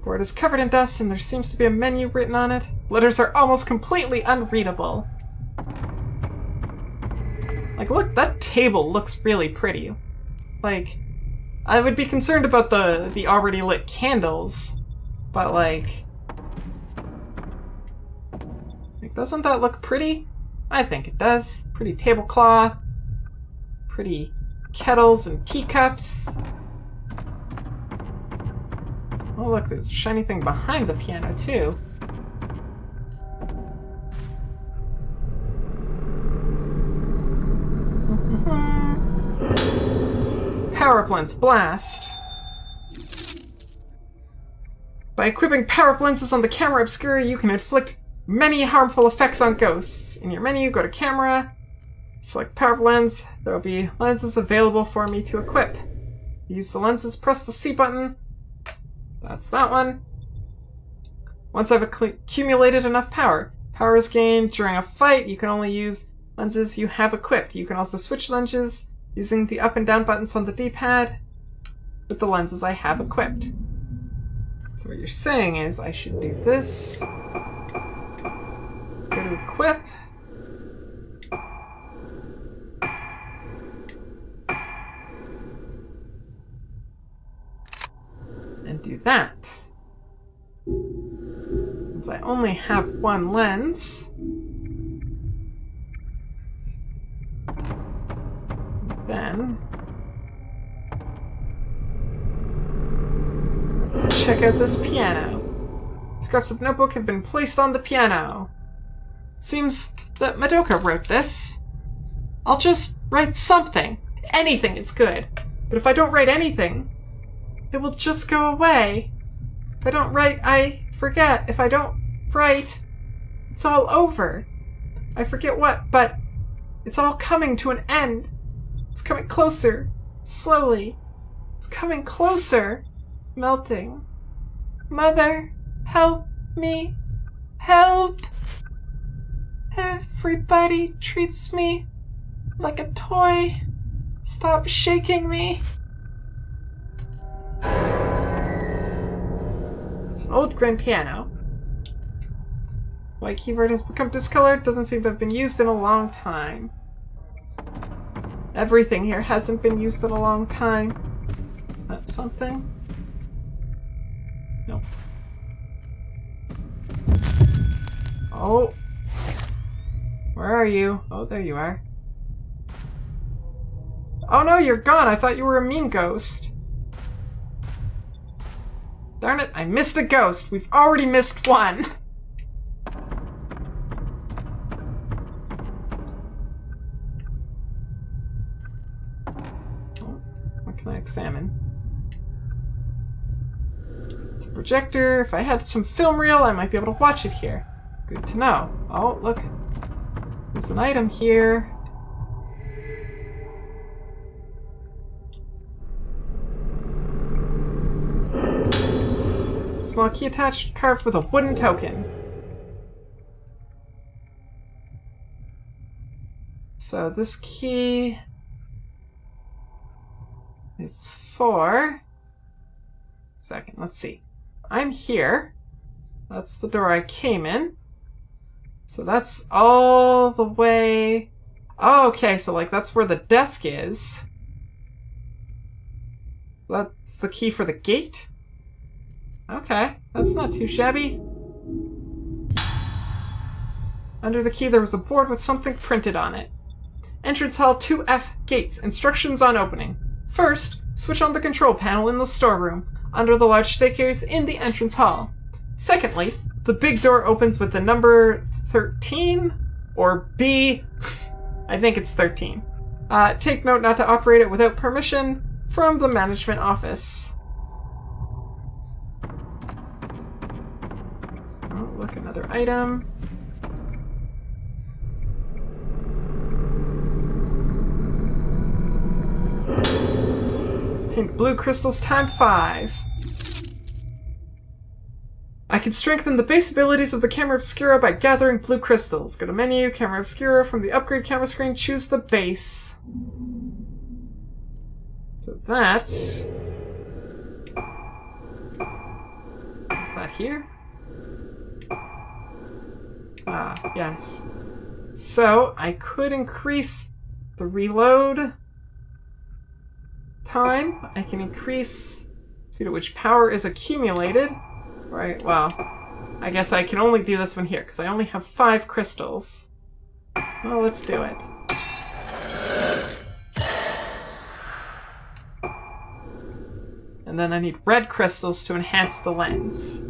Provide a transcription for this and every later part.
Board is covered in dust and there seems to be a menu written on it. Letters are almost completely unreadable. Like, look, that table looks really pretty. Like, I would be concerned about the already lit candles, but like, doesn't that look pretty? I think it does. Pretty tablecloth, pretty kettles and teacups. Oh look, there's a shiny thing behind the piano too. Power Plants Blast. By equipping power lenses on the camera obscura, you can inflict many harmful effects on ghosts. In your menu, go to Camera, select Power Lens. There will be lenses available for me to equip. Use the lenses, press the C button. That's that one. Once I've accumulated enough power. Power is gained during a fight. You can only use lenses you have equipped. You can also switch lenses using the up and down buttons on the D-pad with the lenses I have equipped. So what you're saying is I should do this. Go to equip. And do that. Since I only have one lens. Then let's check out this piano. Scraps of notebook have been placed on the piano. Seems that Madoka wrote this. I'll just write something. Anything is good. But if I don't write anything, it will just go away. If I don't write, I forget. If I don't write, it's all over. I forget what, but it's all coming to an end. It's coming closer. Slowly. It's coming closer. Melting. Mother, help me. Help! Everybody treats me like a toy. Stop shaking me. It's an old grand piano. White keyboard has become discolored. Doesn't seem to have been used in a long time. Everything here hasn't been used in a long time. Is that something? No. Oh. Where are you? Oh, there you are. Oh no, you're gone! I thought you were a mean ghost. Darn it, I missed a ghost! We've already missed one! Oh, what can I examine? It's a projector. If I had some film reel, I might be able to watch it here. Good to know. Oh, look. There's an item here. Small key attached, carved with a wooden token. So this key is for... Second, let's see. I'm here. That's the door I came in. So that's all the way... Oh, okay, so like that's where the desk is. That's the key for the gate? Okay, that's not too shabby. Under the key there was a board with something printed on it. Entrance Hall 2F Gates. Instructions on opening. First, switch on the control panel in the storeroom, under the large staircase in the entrance hall. Secondly, the big door opens with the number 13? Or B? I think it's 13. Take note not to operate it without permission from the management office. Oh, look, another item. Pink blue crystals time 5. I can strengthen the base abilities of the Camera Obscura by gathering blue crystals. Go to menu, Camera Obscura. From the upgrade camera screen, choose the base. So that Is that here? Ah, yes. So, I could increase the reload time. I can increase the speed at which power is accumulated. Right, well, I guess I can only do this one here, because I only have 5 crystals. Well, let's do it. And then I need red crystals to enhance the lens.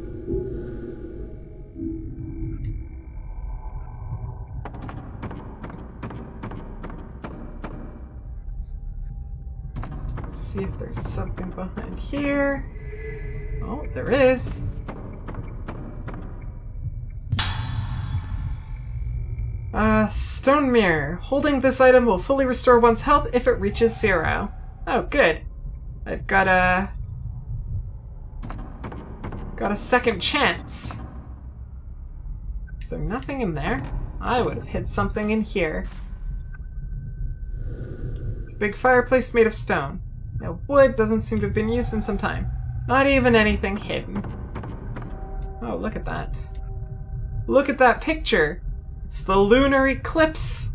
Let's see if there's something behind here. Oh, there is. Stone mirror. Holding this item will fully restore one's health if it reaches 0. Oh, good. I've got a second chance. Is there nothing in there? I would have hid something in here. It's a big fireplace made of stone. Now, wood doesn't seem to have been used in some time. Not even anything hidden. Oh, look at that. Look at that picture! It's the lunar eclipse!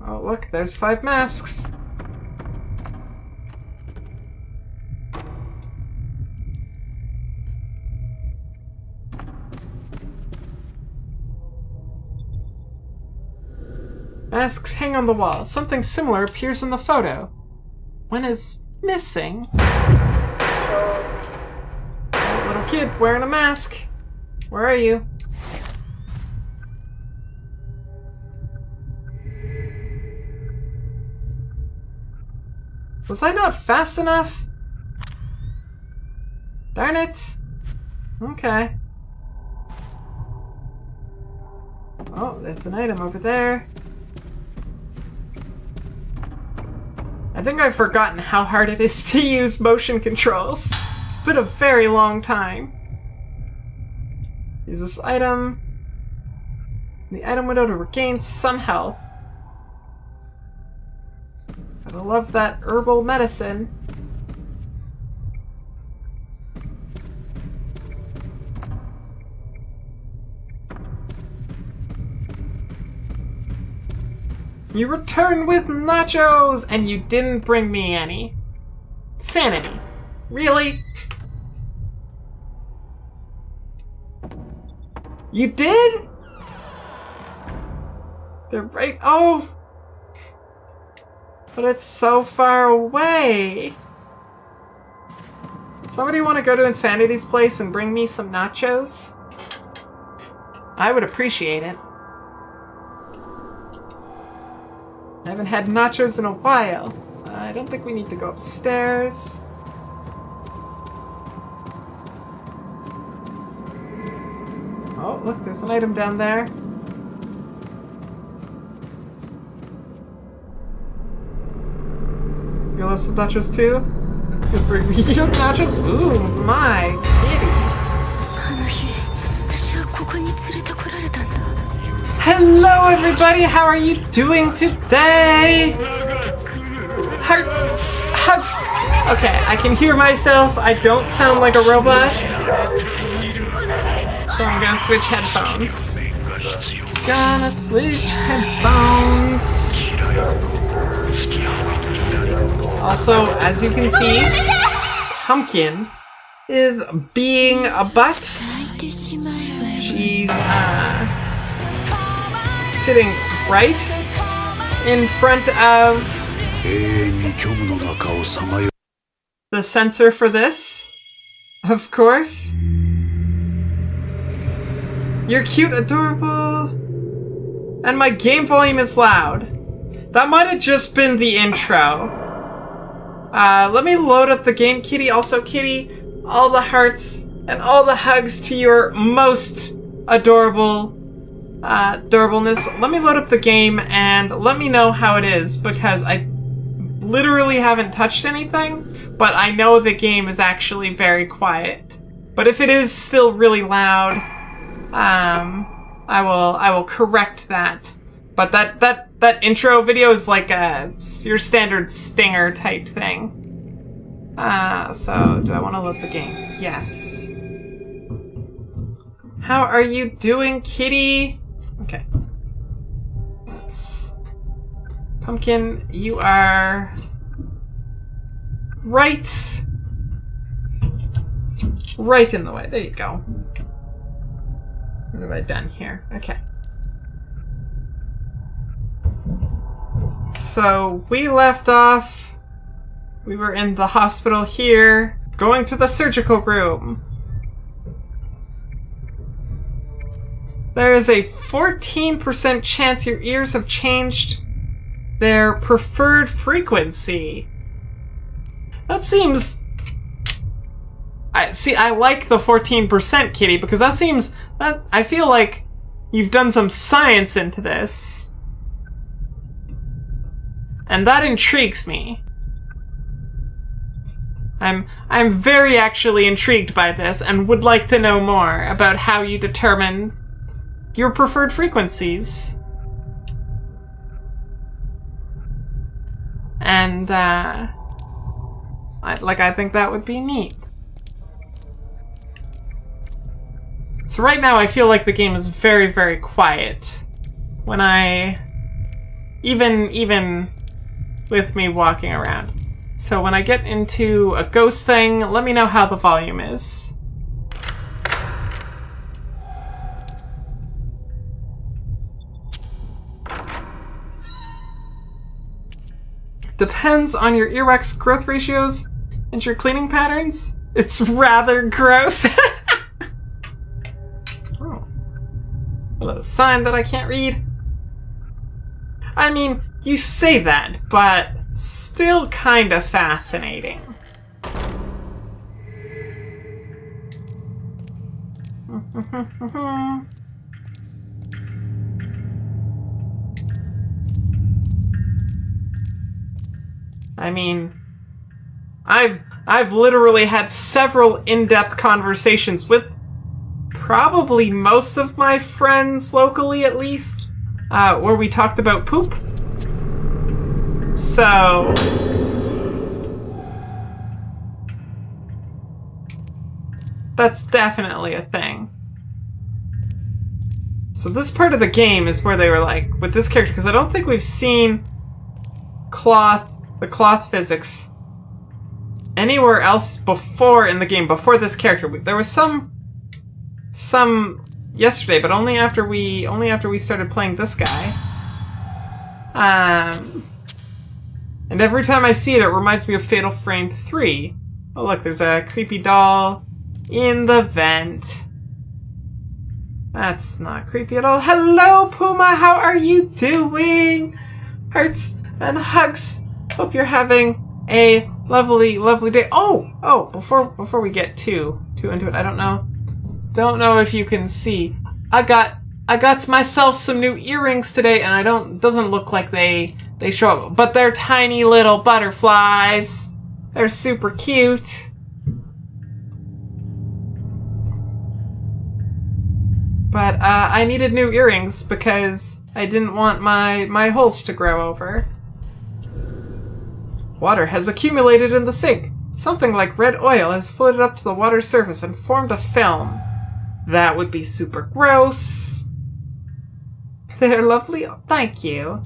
Oh, look, there's 5 masks! Masks hang on the wall. Something similar appears in the photo. One is missing. A little kid wearing a mask. Where are you? Was I not fast enough? Darn it. Okay. Oh, there's an item over there. I think I've forgotten how hard it is to use motion controls. It's been a very long time. Use this item. The item window to regain some health. I love that herbal medicine. You returned with nachos, and you didn't bring me any. Sanity. Really? You did? They're right. Oh! But it's so far away. Somebody want to go to Insanity's place and bring me some nachos? I would appreciate it. I haven't had nachos in a while. I don't think we need to go upstairs. Oh, look, there's an item down there. You love some nachos too? You bring me your nachos? Ooh, my kitty. Hello everybody, how are you doing today? Hearts, hugs. Okay, I can hear myself. I don't sound like a robot. So I'm gonna switch headphones. Gonna switch headphones. Also, as you can see, Pumpkin is being a butt. She's, sitting right in front of the sensor for this, of course. You're cute, adorable, and my game volume is loud. That might have just been the intro. Let me load up the game, Kitty. Also, Kitty, all the hearts and all the hugs to your most adorable adorableness. Let me load up the game and let me know how it is, because I literally haven't touched anything, but I know the game is actually very quiet. But if it is still really loud, I will correct that But that intro video is like your standard stinger type thing. So do I want to load the game? Yes. How are you doing, kitty? Okay. Pumpkin, you are right in the way. There you go. What have I done here? Okay. So we left off. We were in the hospital here, going to the surgical room. There is a 14% chance your ears have changed their preferred frequency. That seems... I like the 14%, kitty, because that seems... I feel like you've done some science into this. And that intrigues me. I'm very actually intrigued by this and would like to know more about how you determine your preferred frequencies. And, I think that would be neat. So right now I feel like the game is very, very quiet. When even with me walking around. So when I get into a ghost thing, let me know how the volume is. Depends on your earwax growth ratios and your cleaning patterns. It's rather gross. Oh. Hello, sign that I can't read. I mean, you say that, but still kind of fascinating. I mean, I've literally had several in-depth conversations with probably most of my friends locally, at least, where we talked about poop. So that's definitely a thing. So this part of the game is where they were like, with this character, because I don't think we've seen the cloth physics anywhere else before in the game, before this character. There was some yesterday, but only after we started playing this guy. And every time I see it, it reminds me of Fatal Frame 3. Oh look, there's a creepy doll in the vent. That's not creepy at all. Hello, Puma, how are you doing? Hearts and hugs. Hope you're having a lovely, lovely day. Oh, before we get too into it, I don't know if you can see. I got myself some new earrings today, and doesn't look like they show up, but they're tiny little butterflies. They're super cute. But I needed new earrings because I didn't want my holes to grow over. Water has accumulated in the sink. Something like red oil has floated up to the water's surface and formed a film. That would be super gross. They're lovely. Oh, thank you.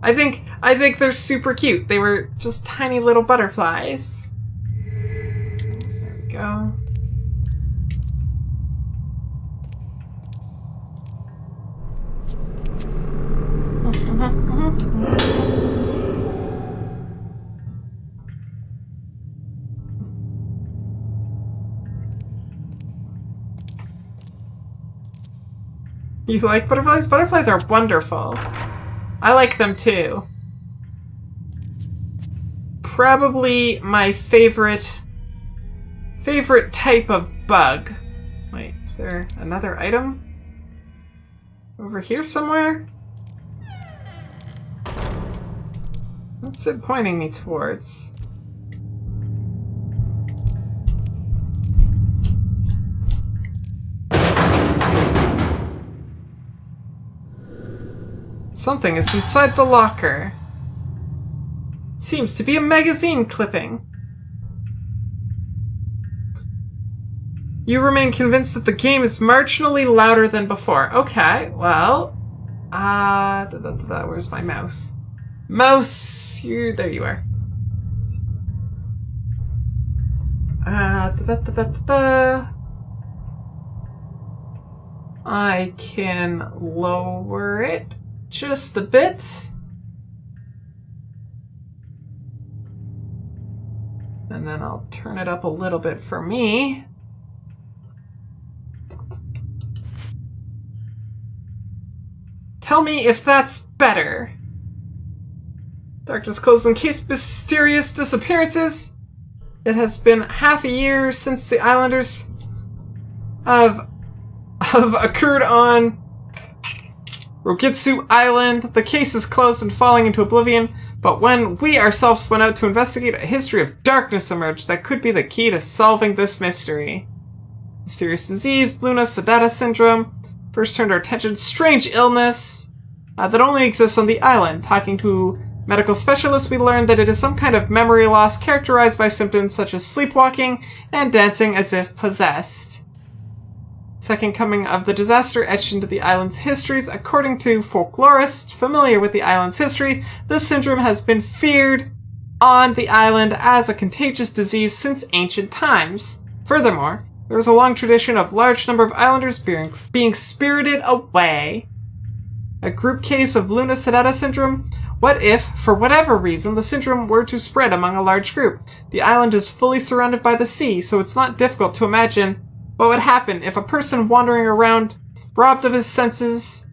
I think they're super cute. They were just tiny little butterflies. There we go. You like butterflies? Butterflies are wonderful. I like them too. Probably my favorite type of bug. Wait, is there another item? Over here somewhere? What's it pointing me towards? Something is inside the locker. Seems to be a magazine clipping. You remain convinced that the game is marginally louder than before. Okay, well... where's my mouse? Mouse! There you are. I can lower it just a bit. And then I'll turn it up a little bit for me. Tell me if that's better. Darkness closed in case mysterious disappearances. It has been half a year since the Islanders have occurred on Rogitsu Island. The case is closed and falling into oblivion, but when we ourselves went out to investigate, a history of darkness emerged that could be the key to solving this mystery. Mysterious disease, Lunar syndrome, first turned our attention. Strange illness that only exists on the island. Talking to medical specialists, we learned that it is some kind of memory loss characterized by symptoms such as sleepwalking and dancing as if possessed. Second coming of the disaster etched into the island's histories. According to folklorists familiar with the island's history, this syndrome has been feared on the island as a contagious disease since ancient times. Furthermore, there is a long tradition of large number of islanders being spirited away. A group case of Lunar syndrome? What if, for whatever reason, the syndrome were to spread among a large group? The island is fully surrounded by the sea, so it's not difficult to imagine what would happen if a person wandering around, robbed of his senses.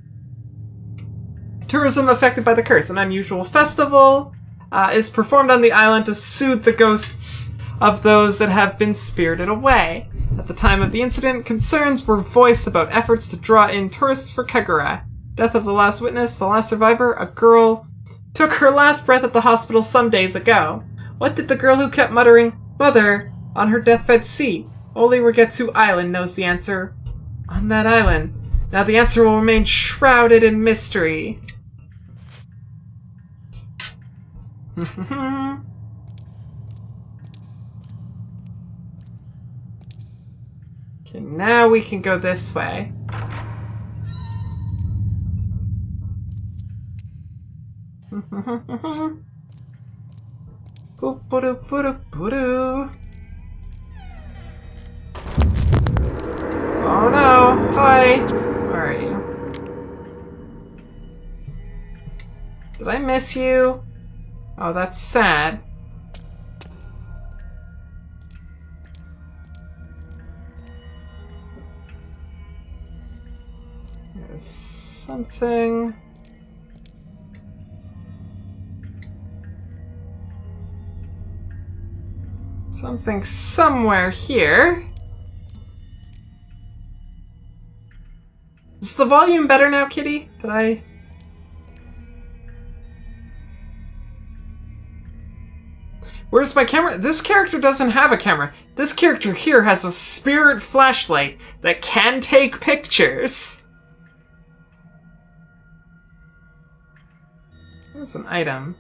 Tourism affected by the curse. An unusual festival is performed on the island to soothe the ghosts of those that have been spirited away. At the time of the incident, concerns were voiced about efforts to draw in tourists for Kagura. Death of the last witness, the last survivor, a girl, took her last breath at the hospital some days ago. What did the girl who kept muttering, "Mother," on her deathbed see? Only Rogitsu Island knows the answer. On that island. Now the answer will remain shrouded in mystery. Okay, now we can go this way. Oh no! Hi! Where are you? Did I miss you? Oh, that's sad. There's something... Something somewhere here. Is the volume better now, Kitty? Did I... Where's my camera? This character doesn't have a camera. This character here has a spirit flashlight that can take pictures. There's an item.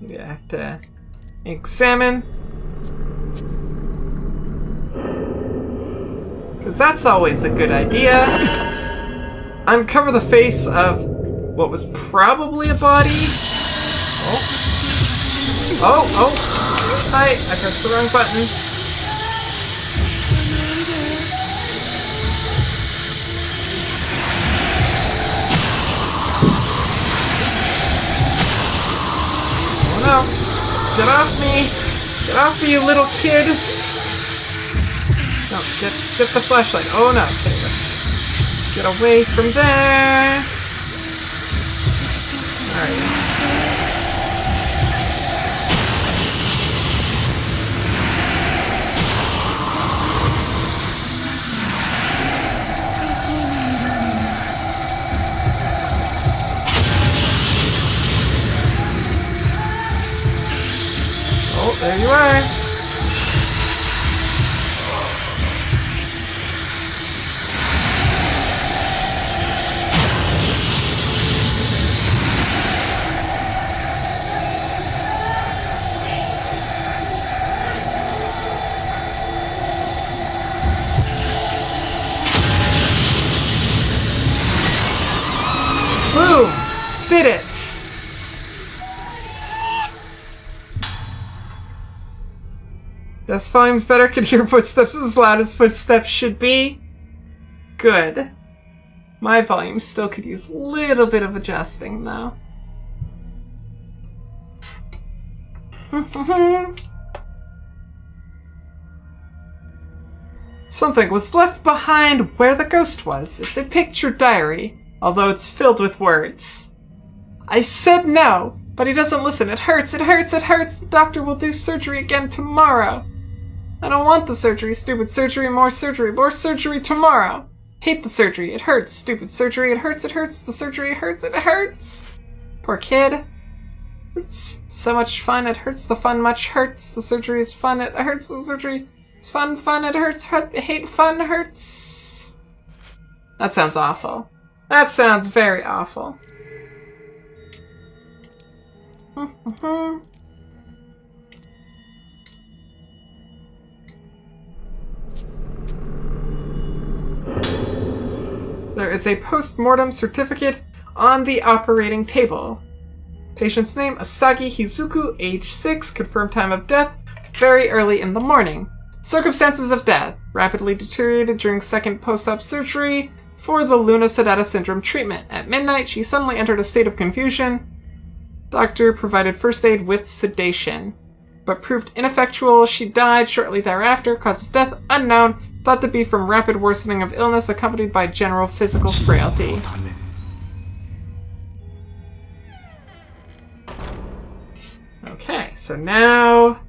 Maybe I have to examine. Because that's always a good idea. Uncover the face of what was probably a body. Oh. Oh, oh. Hi, I pressed the wrong button. No. Get off me! Get off me, you little kid! No, get the flashlight. Oh no. Okay, let's get away from there. Alright. Oh, there you are. Yes, volume's better. Can hear footsteps as loud as footsteps should be. Good. My volume still could use a little bit of adjusting, though. Something was left behind where the ghost was. It's a picture diary, although it's filled with words. I said no, but he doesn't listen. It hurts, it hurts, it hurts. The doctor will do surgery again tomorrow. I don't want the surgery, stupid surgery, more surgery tomorrow. Hate the surgery, it hurts, stupid surgery, it hurts, the surgery hurts, it hurts. Poor kid. It's so much fun, it hurts, the fun much hurts, the surgery is fun, it hurts, the surgery is fun, it hurts, hate fun hurts. That sounds awful. That sounds very awful. There is a post-mortem certificate on the operating table. Patient's name, Asagi Hizuku, age 6, confirmed time of death, very early in the morning. Circumstances of death, rapidly deteriorated during second post-op surgery for the Lunar syndrome treatment. At midnight, she suddenly entered a state of confusion. Doctor provided first aid with sedation, but proved ineffectual. She died shortly thereafter, cause of death unknown, thought to be from rapid worsening of illness accompanied by general physical frailty. Okay, so now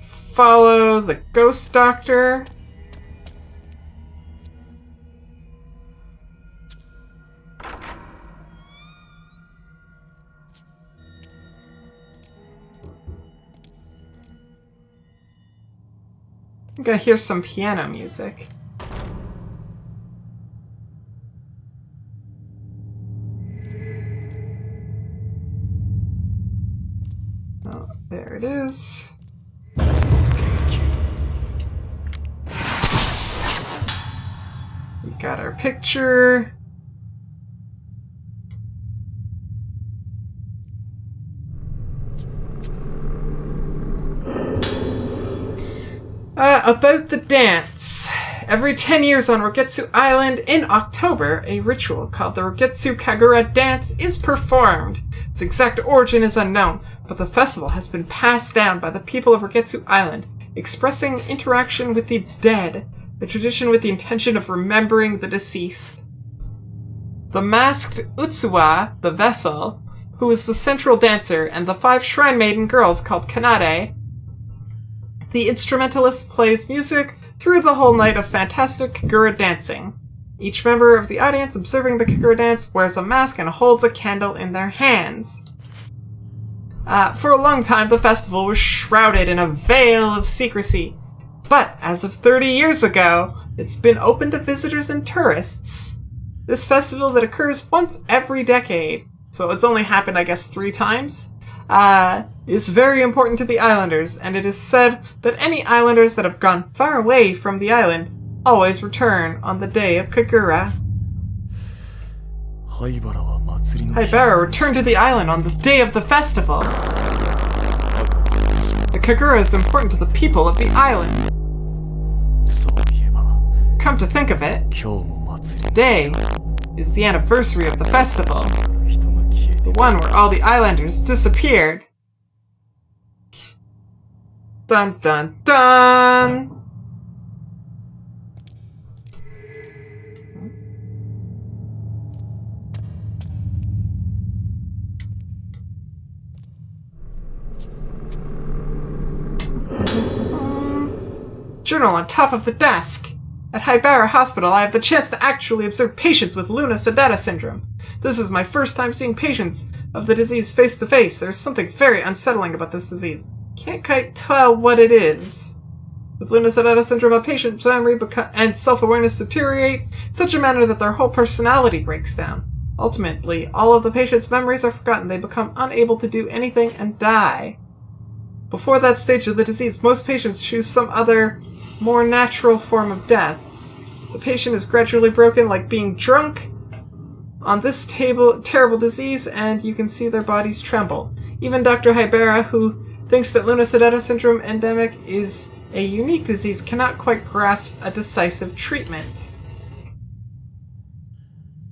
follow the ghost doctor. I'm gonna hear some piano music. Oh, there it is. We got our picture. About the dance. Every 10 years on Rogetsu Island in October, a ritual called the Rogetsu Kagura Dance is performed. Its exact origin is unknown, but the festival has been passed down by the people of Rogetsu Island, expressing interaction with the dead, a tradition with the intention of remembering the deceased. The masked Utsuwa, the vessel, who is the central dancer, and the 5 shrine maiden girls called Kanade. The instrumentalist plays music through the whole night of fantastic Kagura dancing. Each member of the audience observing the Kagura dance wears a mask and holds a candle in their hands. For a long time, the festival was shrouded in a veil of secrecy. But as of 30 years ago, it's been open to visitors and tourists. This festival that occurs once every decade, so it's only happened, I guess, 3 times, is very important to the islanders, and it is said that any islanders that have gone far away from the island always return on the day of Kagura. Haibara returned to the island on the day of the festival. The Kagura is important to the people of the island. Come to think of it, today is the anniversary of the festival. The one where all the islanders disappeared. Dun dun dun! Journal on top of the desk. At Haibara Hospital, I have the chance to actually observe patients with Lunar syndrome. This is my first time seeing patients of the disease face to face. There's something very unsettling about this disease. Can't quite tell what it is. With Lunar syndrome, a patient's memory and self-awareness deteriorate in such a manner that their whole personality breaks down. Ultimately, all of the patient's memories are forgotten. They become unable to do anything and die. Before that stage of the disease, most patients choose some other, more natural form of death. The patient is gradually broken, like being drunk, on this terrible disease, and you can see their bodies tremble. Even Dr. Haibara, who thinks that Lunar syndrome endemic is a unique disease, cannot quite grasp a decisive treatment.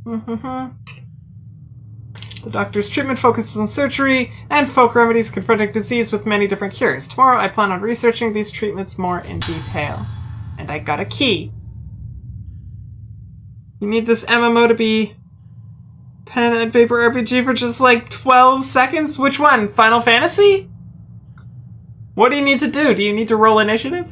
The doctor's treatment focuses on surgery and folk remedies confronting disease with many different cures. Tomorrow I plan on researching these treatments more in detail. And I got a key. You need this MMO to be pen and paper RPG for just like 12 seconds? Which one? Final Fantasy? What do you need to do? Do you need to roll initiative?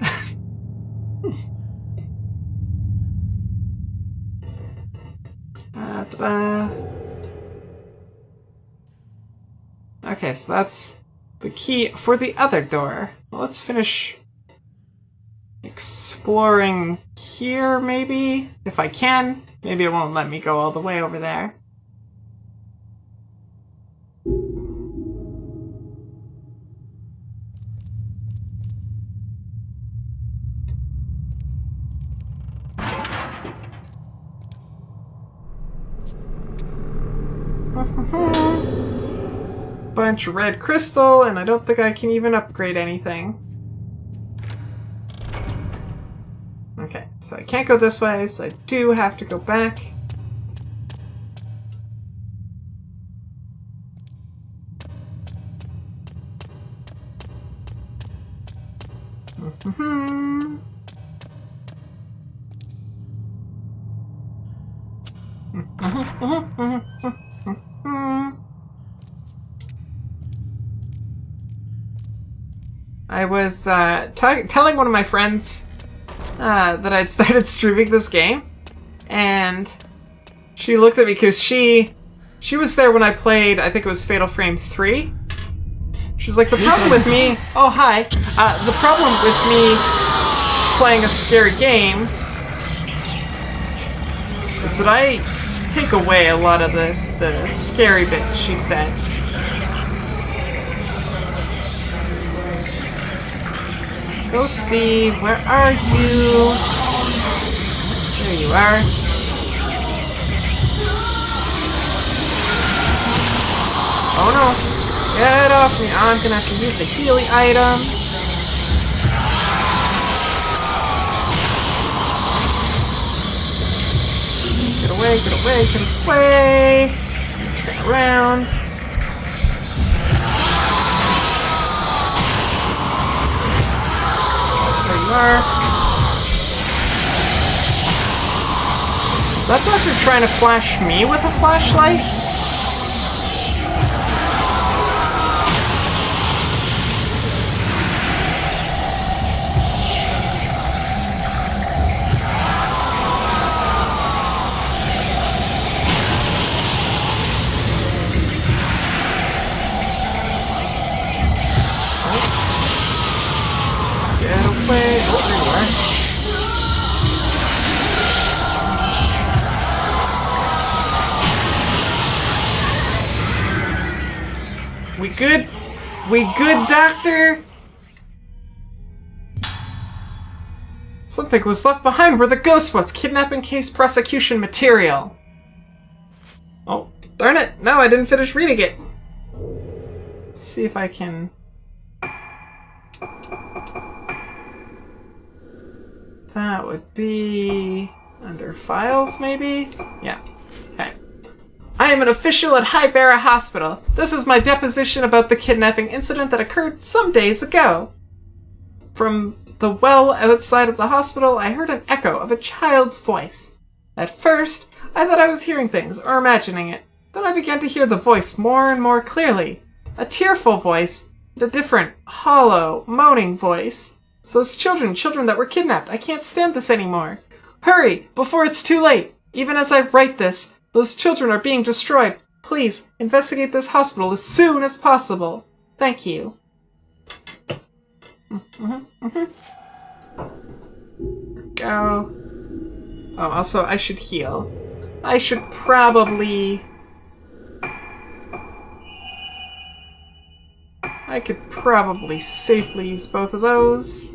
Okay, so that's the key for the other door. Well, let's finish exploring here, maybe? If I can. Maybe it won't let me go all the way over there. Bunch of red crystal, and I don't think I can even upgrade anything. Okay, so I can't go this way, so I do have to go back. I was telling one of my friends that I'd started streaming this game, and she looked at me because she was there when I played, I think it was Fatal Frame 3. She was like, the problem with me... Oh, hi. The problem with me playing a scary game is that I take away a lot of the scary bits, she said. Ghosty, where are you? There you are. Oh no! Get off me! I'm gonna have to use a healing item. Get away, get away, get away! Turn around. There you are. Is that doctor trying to flash me with a flashlight? We good, Doctor? Something was left behind where the ghost was. Kidnapping case prosecution material. Oh, darn it. No, I didn't finish reading it. Let's see if I can... That would be... under files, maybe? Yeah. Okay. I am an official at Highbarrow Hospital. This is my deposition about the kidnapping incident that occurred some days ago. From the well outside of the hospital, I heard an echo of a child's voice. At first, I thought I was hearing things or imagining it. Then I began to hear the voice more and more clearly. A tearful voice, and a different, hollow, moaning voice. It's those children that were kidnapped. I can't stand this anymore. Hurry, before it's too late. Even as I write this, those children are being destroyed. Please, investigate this hospital as soon as possible. Thank you. Go. Oh, also, I should heal. I should probably... I could probably safely use both of those.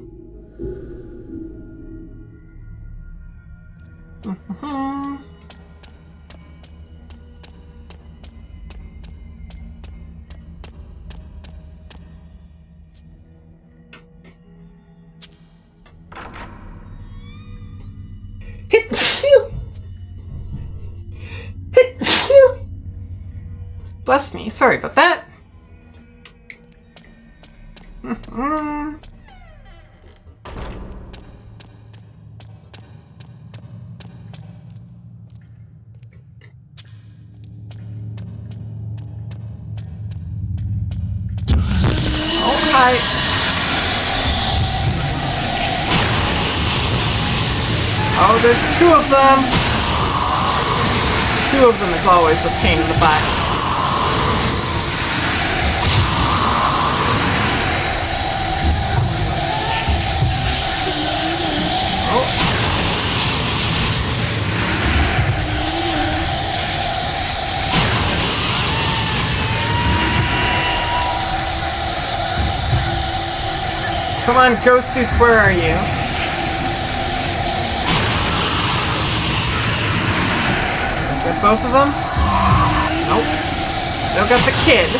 Bless me, sorry about that. Oh, hi. Oh, there's two of them. Two of them is always a pain in the butt. Come on, ghosties, where are you? Get both of them? Nope. Still got the kid.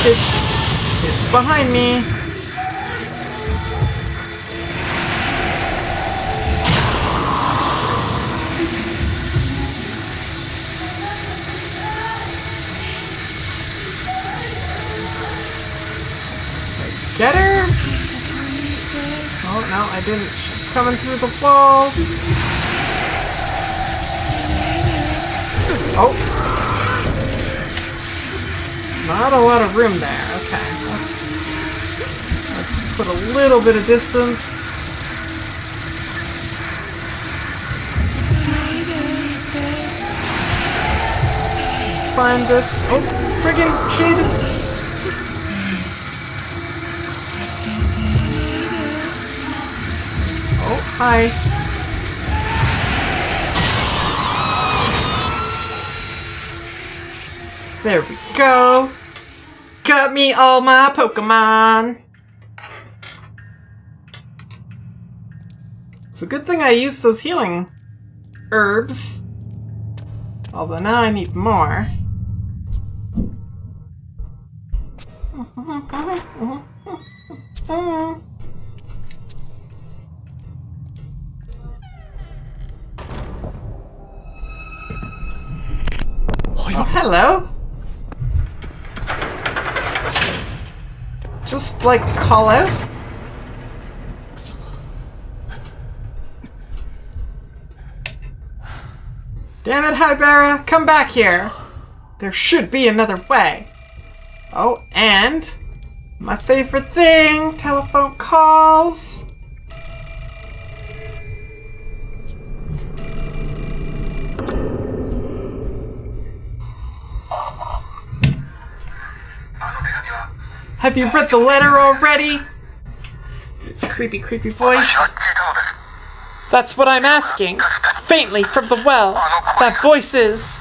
It's behind me. Get her? Oh, no, I didn't. She's coming through the walls. Oh. Not a lot of room there. Okay, let's put a little bit of distance. Find this. Oh, friggin' kid! Oh, hi. There we go. Got me all my Pokemon. It's a good thing I used those healing herbs. Although now I need more. Oh, hello. Just, like, call out? Damn it, Hybera! Come back here! There should be another way. Oh, and my favorite thing, telephone calls. Have you read the letter already? It's a creepy, creepy voice. That's what I'm asking. Faintly from the well. That voice is...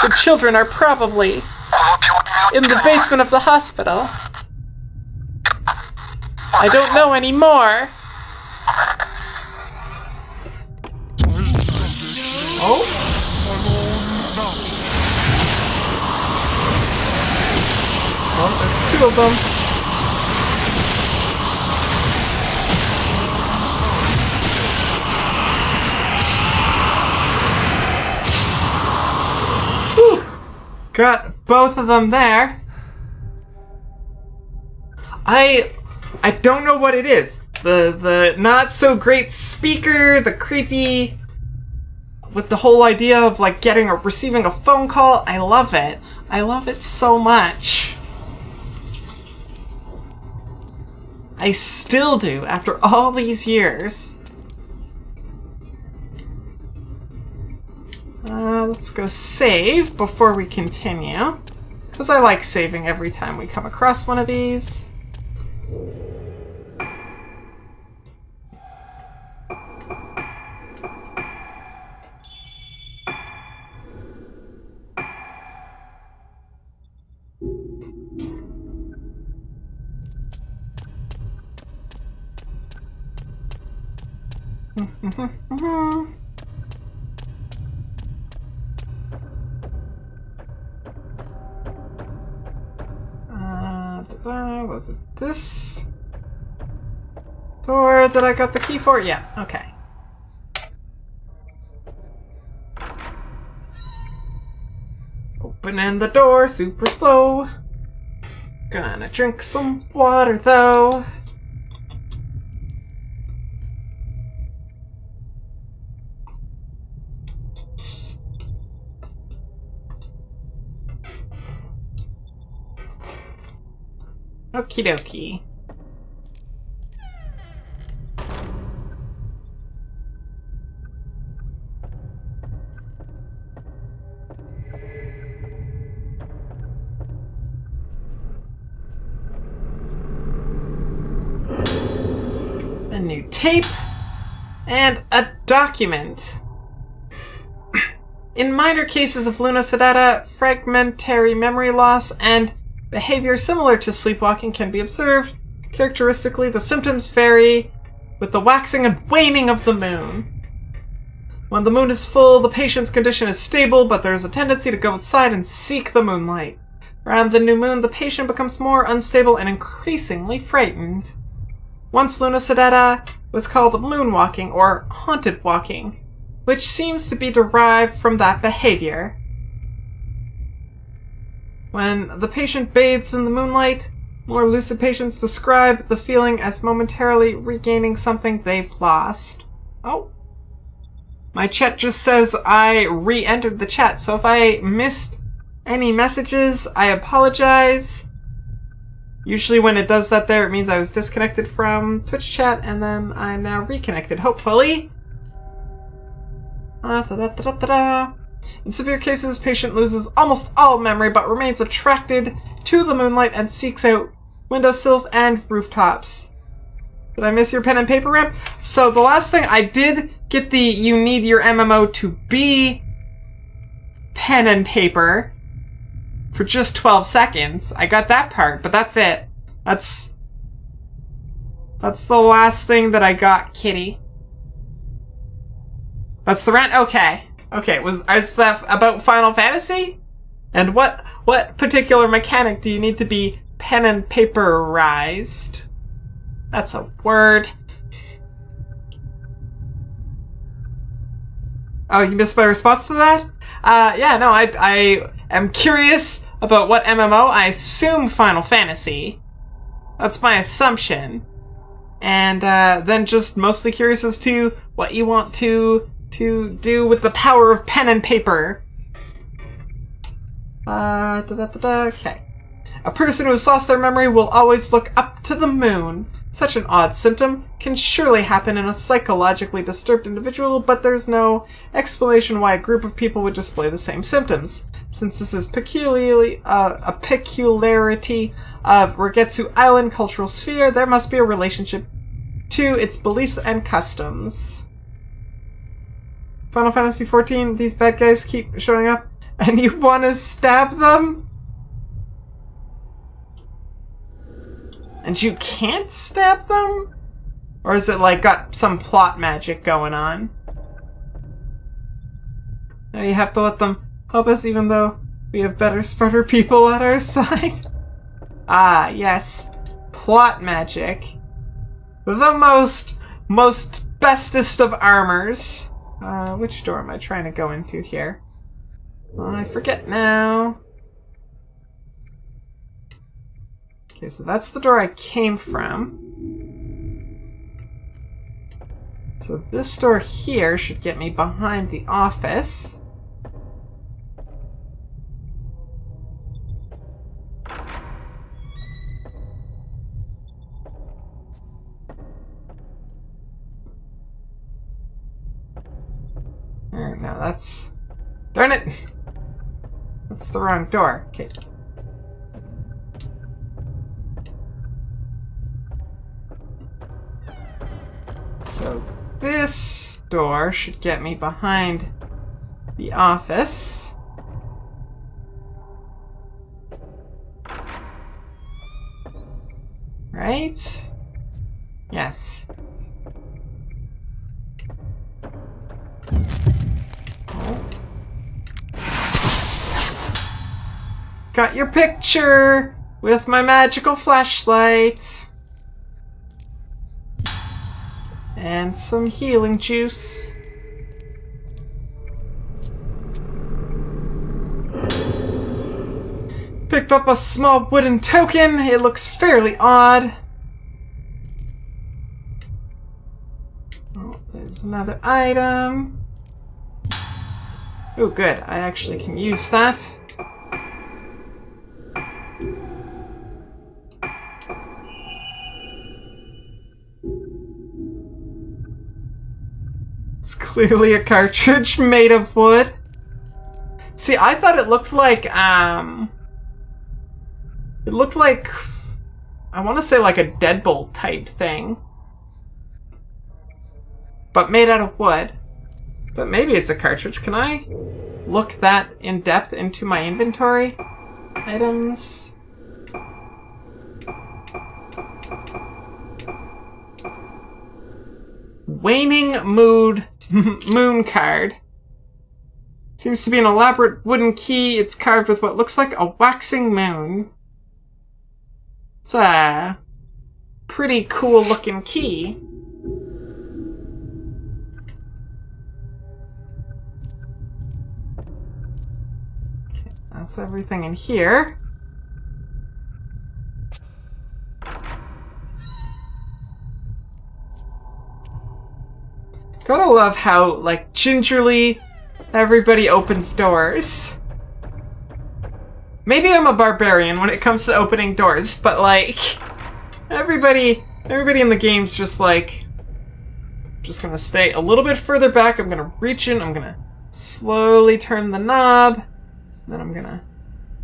The children are probably in the basement of the hospital. I don't know anymore. Oh? Oh, there's two of them. Whew. Got both of them there. I don't know what it is. The not so great speaker, the creepy with the whole idea of like getting or receiving a phone call. I love it. I love it so much. I still do, after all these years. Let's go save before we continue. Because I like saving every time we come across one of these. Was it this door that I got the key for? Yeah, okay. Opening the door super slow. Gonna drink some water though. Okie dokie. A new tape and a document. In minor cases of Luna sedata, fragmentary memory loss and behavior similar to sleepwalking can be observed. Characteristically, the symptoms vary with the waxing and waning of the moon. When the moon is full, the patient's condition is stable, but there is a tendency to go outside and seek the moonlight. Around the new moon, the patient becomes more unstable and increasingly frightened. Once Luna sedata was called moonwalking or haunted walking, which seems to be derived from that behavior. When the patient bathes in the moonlight, more lucid patients describe the feeling as momentarily regaining something they've lost. Oh. My chat just says I re-entered the chat, so if I missed any messages, I apologize. Usually when it does that there, it means I was disconnected from Twitch chat, and then I'm now reconnected, hopefully. In severe cases, patient loses almost all memory but remains attracted to the moonlight and seeks out windowsills and rooftops. Did I miss your pen and paper ramp? So the last thing, I did get the you need your MMO to be pen and paper for just 12 seconds. I got that part, but that's it. That's the last thing that I got, kitty. That's the rant? Okay. Okay, was that about Final Fantasy? And what particular mechanic do you need to be pen and paperized? That's a word. Oh, you missed my response to that? Yeah, no, I am curious about what MMO. I assume Final Fantasy. That's my assumption. And then just mostly curious as to what you want to do with the power of pen and paper. Okay. A person who has lost their memory will always look up to the moon. Such an odd symptom can surely happen in a psychologically disturbed individual, but there's no explanation why a group of people would display the same symptoms. Since this is peculiarly a peculiarity of Regetsu Island cultural sphere, there must be a relationship to its beliefs and customs. Final Fantasy XIV, these bad guys keep showing up, and you want to stab them? And you can't stab them? Or is it like got some plot magic going on? Now you have to let them help us even though we have better, smarter people at our side? Ah, yes. Plot magic. The most bestest of armors. Which door am I trying to go into here? Well, I forget now. Okay, so that's the door I came from. So this door here should get me behind the office. Alright, now that's... Darn it! That's the wrong door. Okay. So this door should get me behind the office. Right? Yes. Got your picture with my magical flashlight. And some healing juice. Picked up a small wooden token. It looks fairly odd. Oh, there's another item. Oh, good. I actually can use that. It's clearly a cartridge made of wood. See, I thought it looked like, I want to say like a deadbolt type thing. But made out of wood. But maybe it's a cartridge. Can I look that in depth into my inventory? Items. Waning moon card. Seems to be an elaborate wooden key. It's carved with what looks like a waxing moon. It's a pretty cool looking key. Okay, that's everything in here. Gotta love how, like, gingerly everybody opens doors. Maybe I'm a barbarian when it comes to opening doors, but, like, everybody in the game's just, like, just gonna stay a little bit further back. I'm gonna reach in, I'm gonna slowly turn the knob, then I'm gonna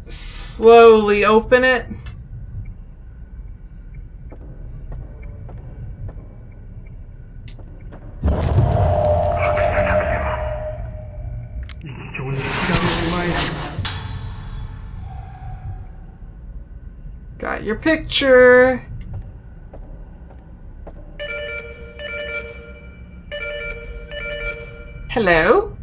slowly open it. Got your picture. Hello?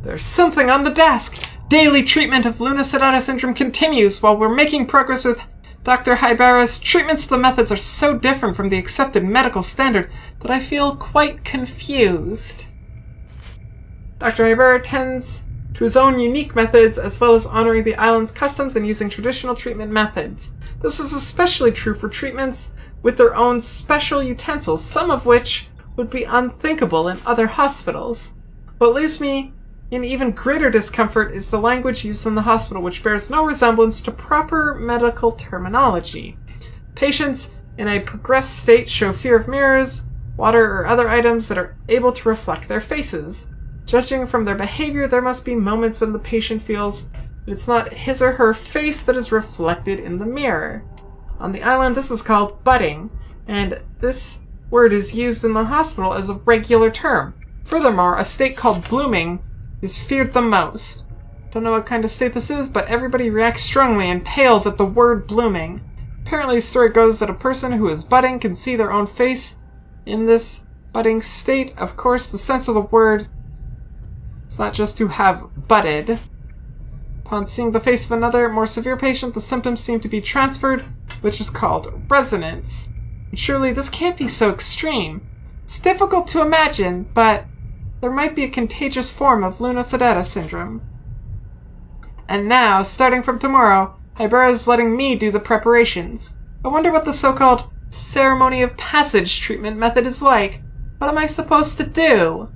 There's something on the desk. Daily treatment of Lunar syndrome continues. While we're making progress with Dr. Hibara's treatments, the methods are so different from the accepted medical standard that I feel quite confused. Dr. Hibara tends to his own unique methods as well as honoring the island's customs and using traditional treatment methods. This is especially true for treatments with their own special utensils, some of which would be unthinkable in other hospitals. What leaves me in even greater discomfort is the language used in the hospital, which bears no resemblance to proper medical terminology. Patients in a progressed state show fear of mirrors, water, or other items that are able to reflect their faces. Judging from their behavior, there must be moments when the patient feels that it's not his or her face that is reflected in the mirror. On the island, this is called budding, and this word is used in the hospital as a regular term. Furthermore, a state called blooming is feared the most. Don't know what kind of state this is, but everybody reacts strongly and pales at the word blooming. Apparently, the story goes that a person who is budding can see their own face in this budding state. Of course, the sense of the word is not just to have budded. Upon seeing the face of another, more severe patient, the symptoms seem to be transferred, which is called resonance. But surely this can't be so extreme. It's difficult to imagine, but there might be a contagious form of Lunar syndrome. And now, starting from tomorrow, Hibara is letting me do the preparations. I wonder what the so-called ceremony of passage treatment method is like. What am I supposed to do?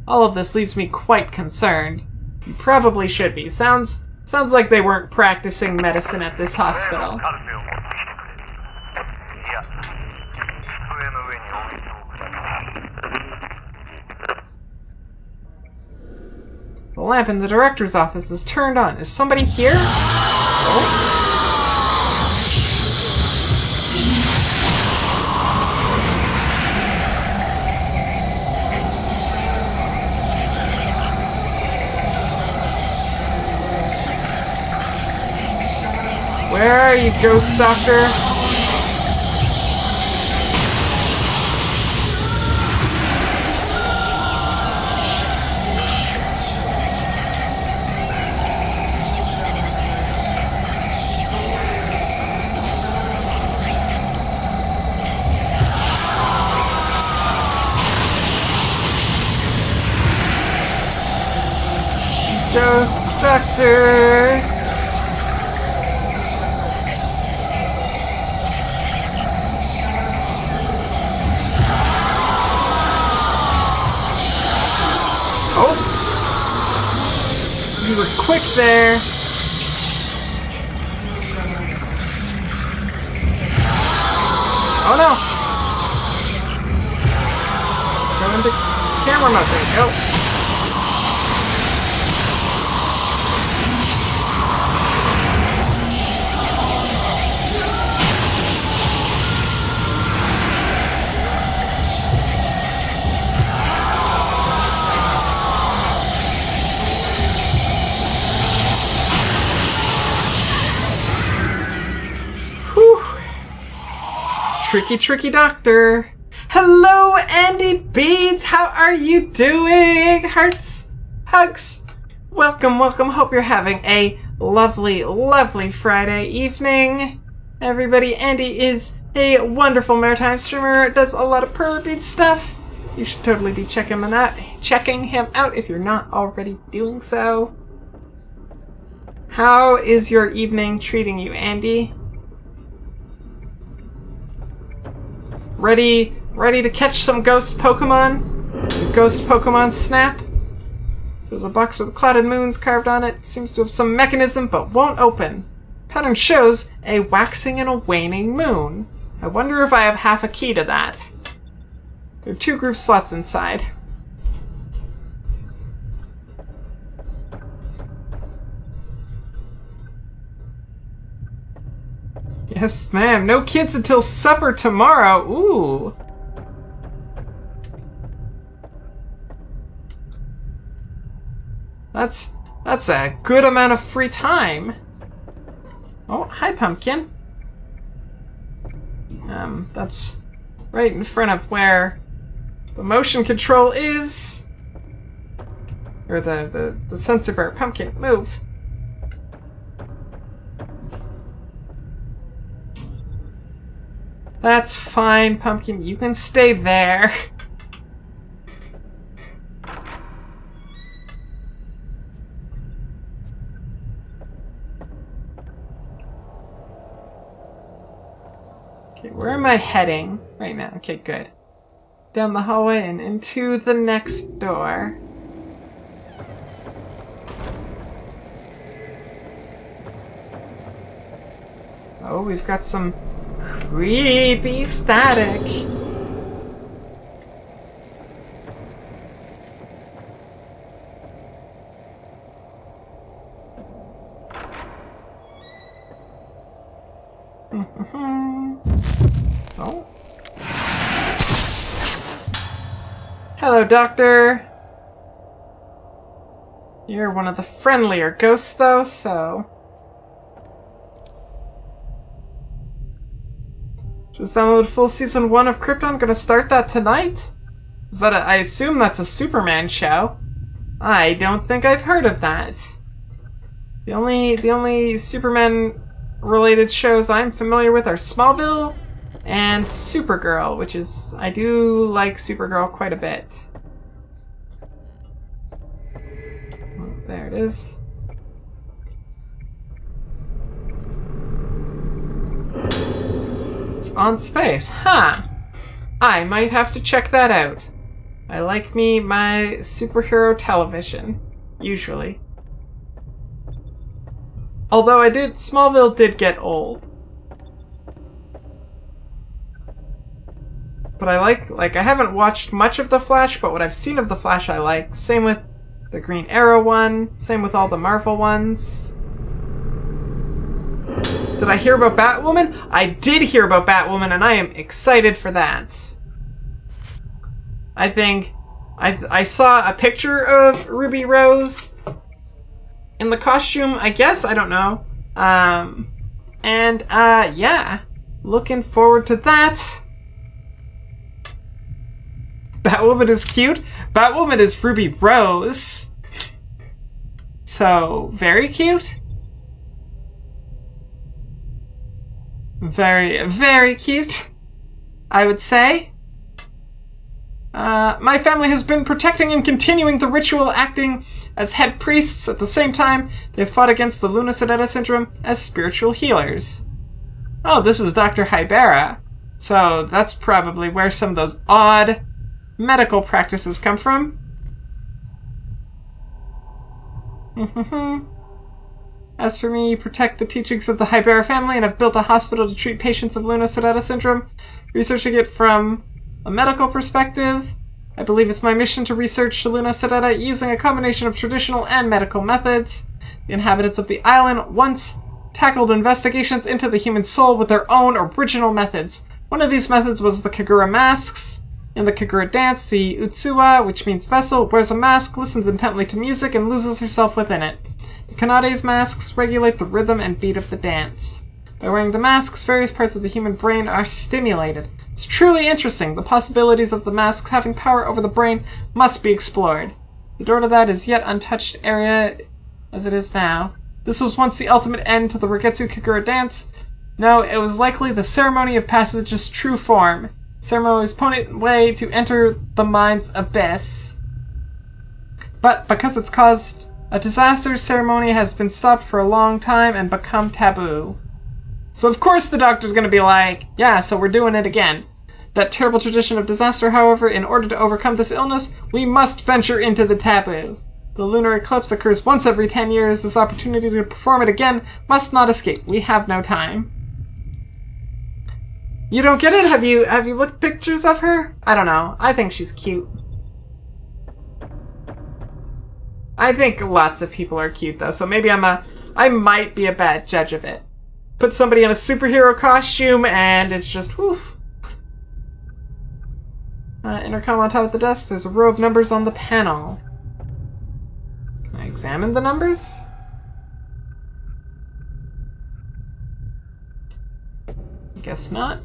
All of this leaves me quite concerned. You probably should be. Sounds like they weren't practicing medicine at this hospital. The lamp in the director's office is turned on. Is somebody here? Oh. Where are you, Ghost Doctor? Ghost Doctor! Oh! You were quick there. Oh no! Go into camera mode. There you go. Tricky, tricky doctor. Hello, Andy Beads. How are you doing? Hearts, hugs. Welcome, welcome. Hope you're having a lovely, lovely Friday evening. Everybody, Andy is a wonderful maritime streamer. Does a lot of perler bead stuff. You should totally be checking him out if you're not already doing so. How is your evening treating you, Andy? Ready to catch some ghost Pokemon? Ghost Pokemon Snap? There's a box with clouded moons carved on it. Seems to have some mechanism, but won't open. Pattern shows a waxing and a waning moon. I wonder if I have half a key to that. There are 2 groove slots inside. Yes, ma'am. No kids until supper tomorrow. Ooh. That's a good amount of free time. Oh, hi, Pumpkin. That's right in front of where the motion control is. Or the sensor bar. Pumpkin, move. That's fine, Pumpkin. You can stay there. Okay, where am I heading right now? Okay, good. Down the hallway and into the next door. Oh, we've got some creepy static. Oh. Hello, Doctor. You're one of the friendlier ghosts, though, so... Just downloaded full season 1 of Krypton. Gonna start that tonight? Is that I assume that's a Superman show. I don't think I've heard of that. The only Superman-related shows I'm familiar with are Smallville and Supergirl, which is... I do like Supergirl quite a bit. Oh, there it is. It's on space. Huh. I might have to check that out. I like my superhero television. Usually. Although Smallville did get old. But I like, I haven't watched much of The Flash, but what I've seen of The Flash I like. Same with the Green Arrow one. Same with all the Marvel ones. Did I hear about Batwoman? I did hear about Batwoman, and I am excited for that. I think I saw a picture of Ruby Rose in the costume, I guess, I don't know. And, yeah. Looking forward to that. Batwoman is cute. Batwoman is Ruby Rose. So, very cute. Very, very cute, I would say. My family has been protecting and continuing the ritual, acting as head priests. At the same time, they've fought against the Lunar syndrome as spiritual healers. Oh, this is Dr. Hybera. So that's probably where some of those odd medical practices come from. As for me, protect the teachings of the Hybera family and have built a hospital to treat patients of Lunar syndrome. Researching it from a medical perspective, I believe it's my mission to research Luna using a combination of traditional and medical methods. The inhabitants of the island once tackled investigations into the human soul with their own original methods. One of these methods was the Kagura masks. In the Kagura dance, the Utsuwa, which means vessel, wears a mask, listens intently to music, and loses herself within it. The Kanade's masks regulate the rhythm and beat of the dance. By wearing the masks, various parts of the human brain are stimulated. It's truly interesting. The possibilities of the masks having power over the brain must be explored. The door to that is yet untouched area as it is now. This was once the ultimate end to the Regetsu Kagura dance. No, it was likely the ceremony of passage's true form. Ceremony's potent way to enter the mind's abyss. But because it's caused a disaster, ceremony has been stopped for a long time and become taboo. So of course the doctor's gonna be like, yeah, so we're doing it again. That terrible tradition of disaster, however, in order to overcome this illness, we must venture into the taboo. The lunar eclipse occurs once every 10 years. This opportunity to perform it again must not escape. We have no time. You don't get it? Have you looked pictures of her? I don't know. I think she's cute. I think lots of people are cute though, so maybe I might be a bad judge of it. Put somebody in a superhero costume and it's just whew. Intercom on top of the desk. There's a row of numbers on the panel. Can I examine the numbers? I guess not.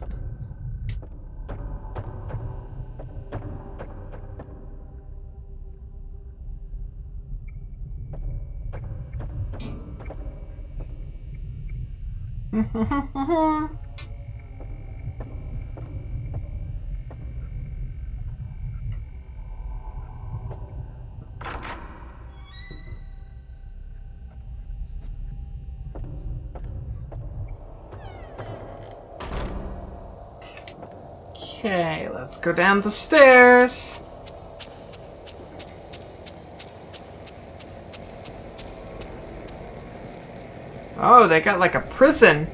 Okay, let's go down the stairs. Oh, they got like a prison.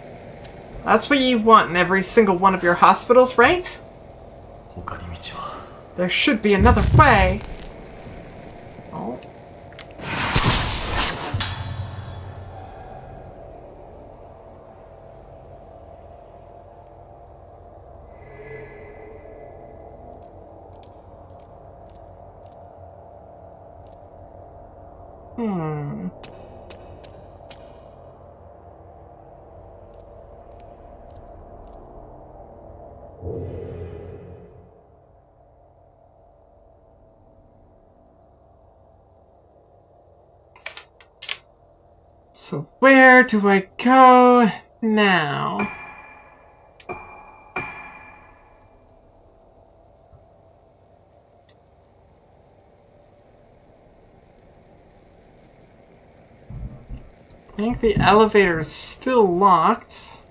That's what you want in every single one of your hospitals, right? There should be another way. Oh. So where do I go now? I think the elevator is still locked.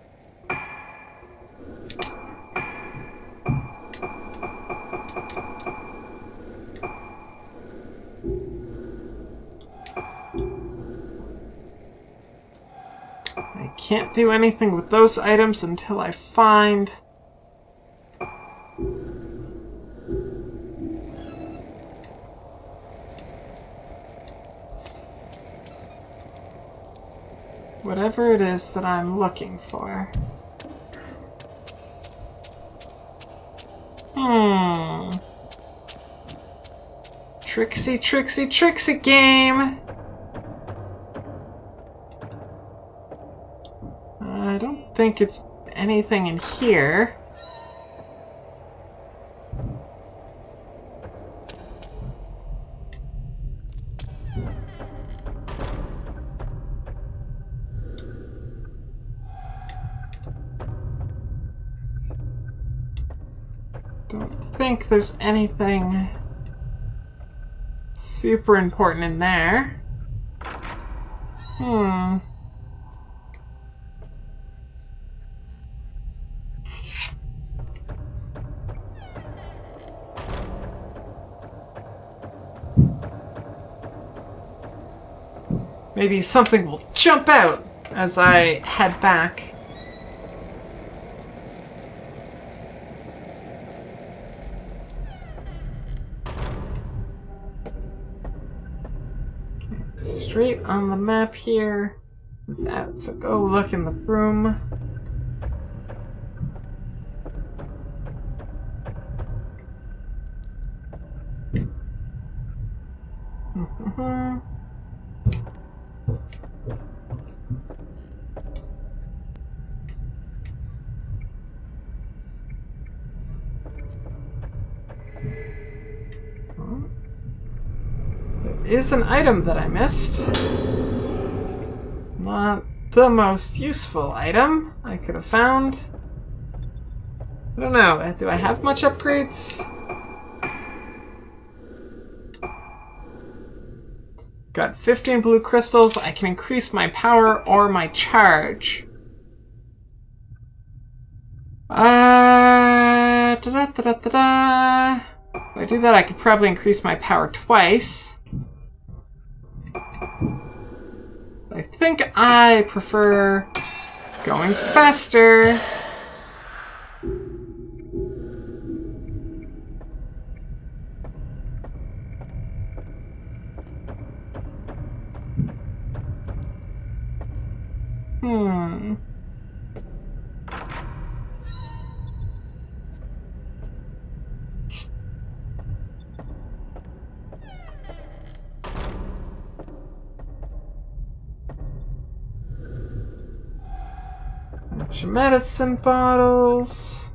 I can't do anything with those items until I find... whatever it is that I'm looking for. Tricksy, tricksy, tricksy game! I don't think it's anything in here. Don't think there's anything super important in there. Maybe something will jump out as I head back. Straight on the map here is out, so go look in the room. Is an item that I missed. Not the most useful item I could have found. I don't know. Do I have much upgrades? Got 15 blue crystals. I can increase my power or my charge. If I do that, I could probably increase my power twice. I think I prefer going faster. Bunch of medicine bottles.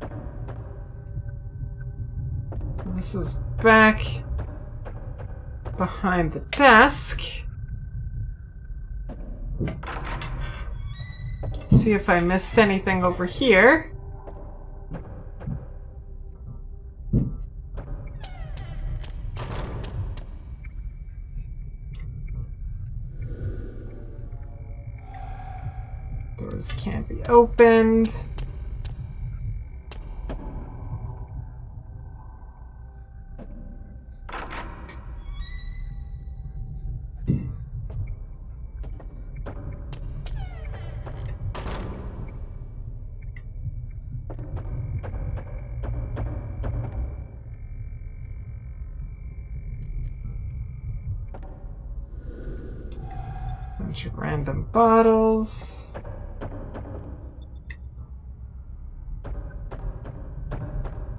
So this is back behind the desk. See if I missed anything over here. Doors can't be opened. Bunch of random bottles.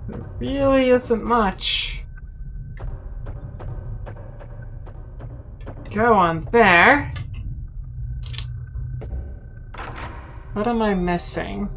There really isn't much to go on there. What am I missing?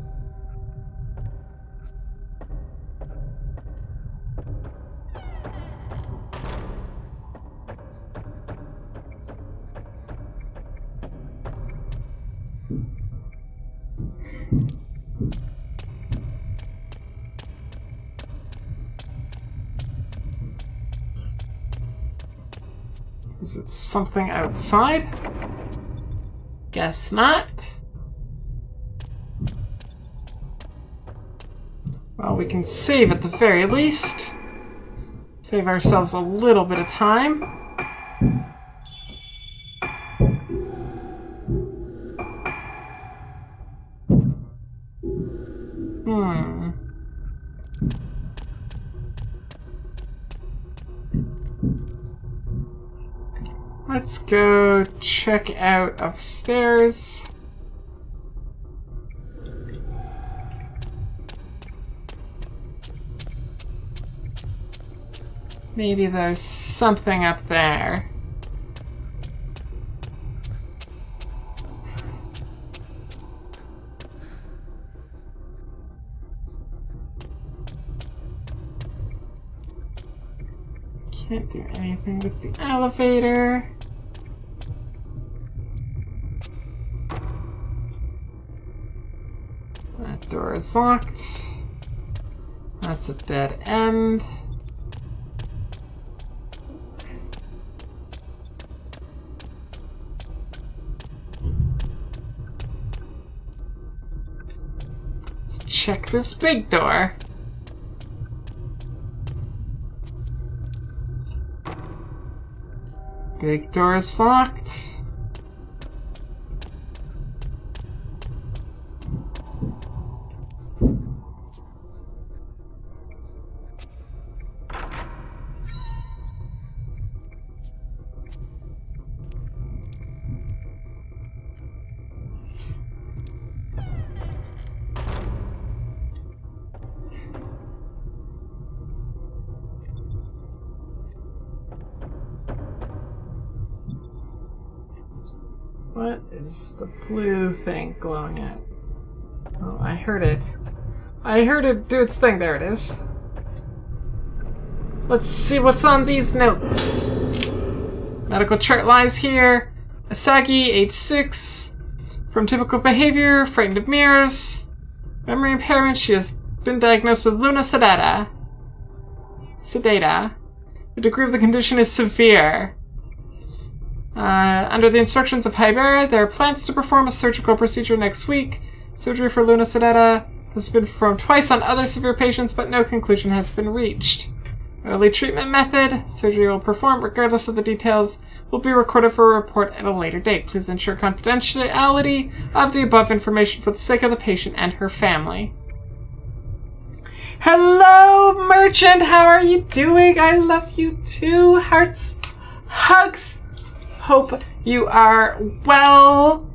Is it something outside? Guess not. Well, we can save at the very least. Save ourselves a little bit of time. Let's go check out upstairs. Maybe there's something up there. Can't do anything with the elevator. That door is locked. That's a dead end. Let's check this big door. Big door is locked. What is the blue thing glowing at? Oh, I heard it. I heard it do its thing. There it is. Let's see what's on these notes. Medical chart lies here. Asagi, age 6. From typical behavior, frightened of mirrors. Memory impairment, she has been diagnosed with Lunar sedata. The degree of the condition is severe. Under the instructions of Hybera, there are plans to perform a surgical procedure next week. Surgery for Lunar sedata has been performed twice on other severe patients, but no conclusion has been reached. Early treatment method. Surgery will perform regardless of the details. Will be recorded for a report at a later date. Please ensure confidentiality of the above information for the sake of the patient and her family. Hello, merchant! How are you doing? I love you too. Hearts, hugs. Hope you are well.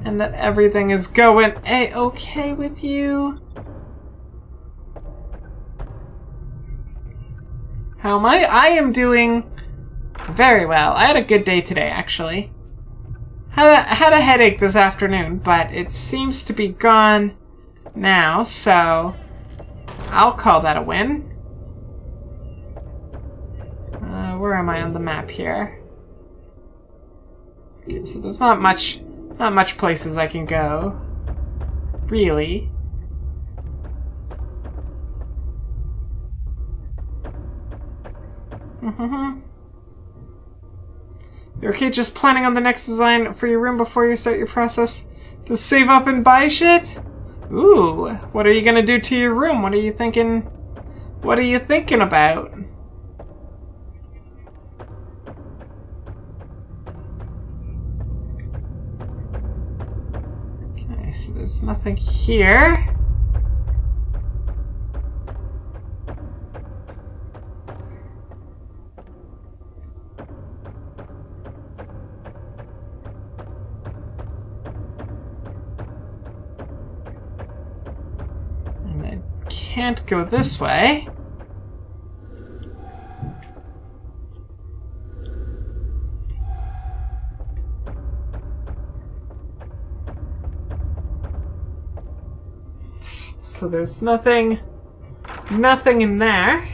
And that everything is going a-okay with you. How am I? I am doing very well. I had a good day today, actually. Had a headache this afternoon, but it seems to be gone now, so I'll call that a win. Where am I on the map here? Okay, so there's not much places I can go, really. You're okay just planning on the next design for your room before you start your process to save up and buy shit? Ooh, what are you gonna do to your room? What are you thinking? What are you thinking about? Okay, so there's nothing here. Can't go this way. So there's nothing in there.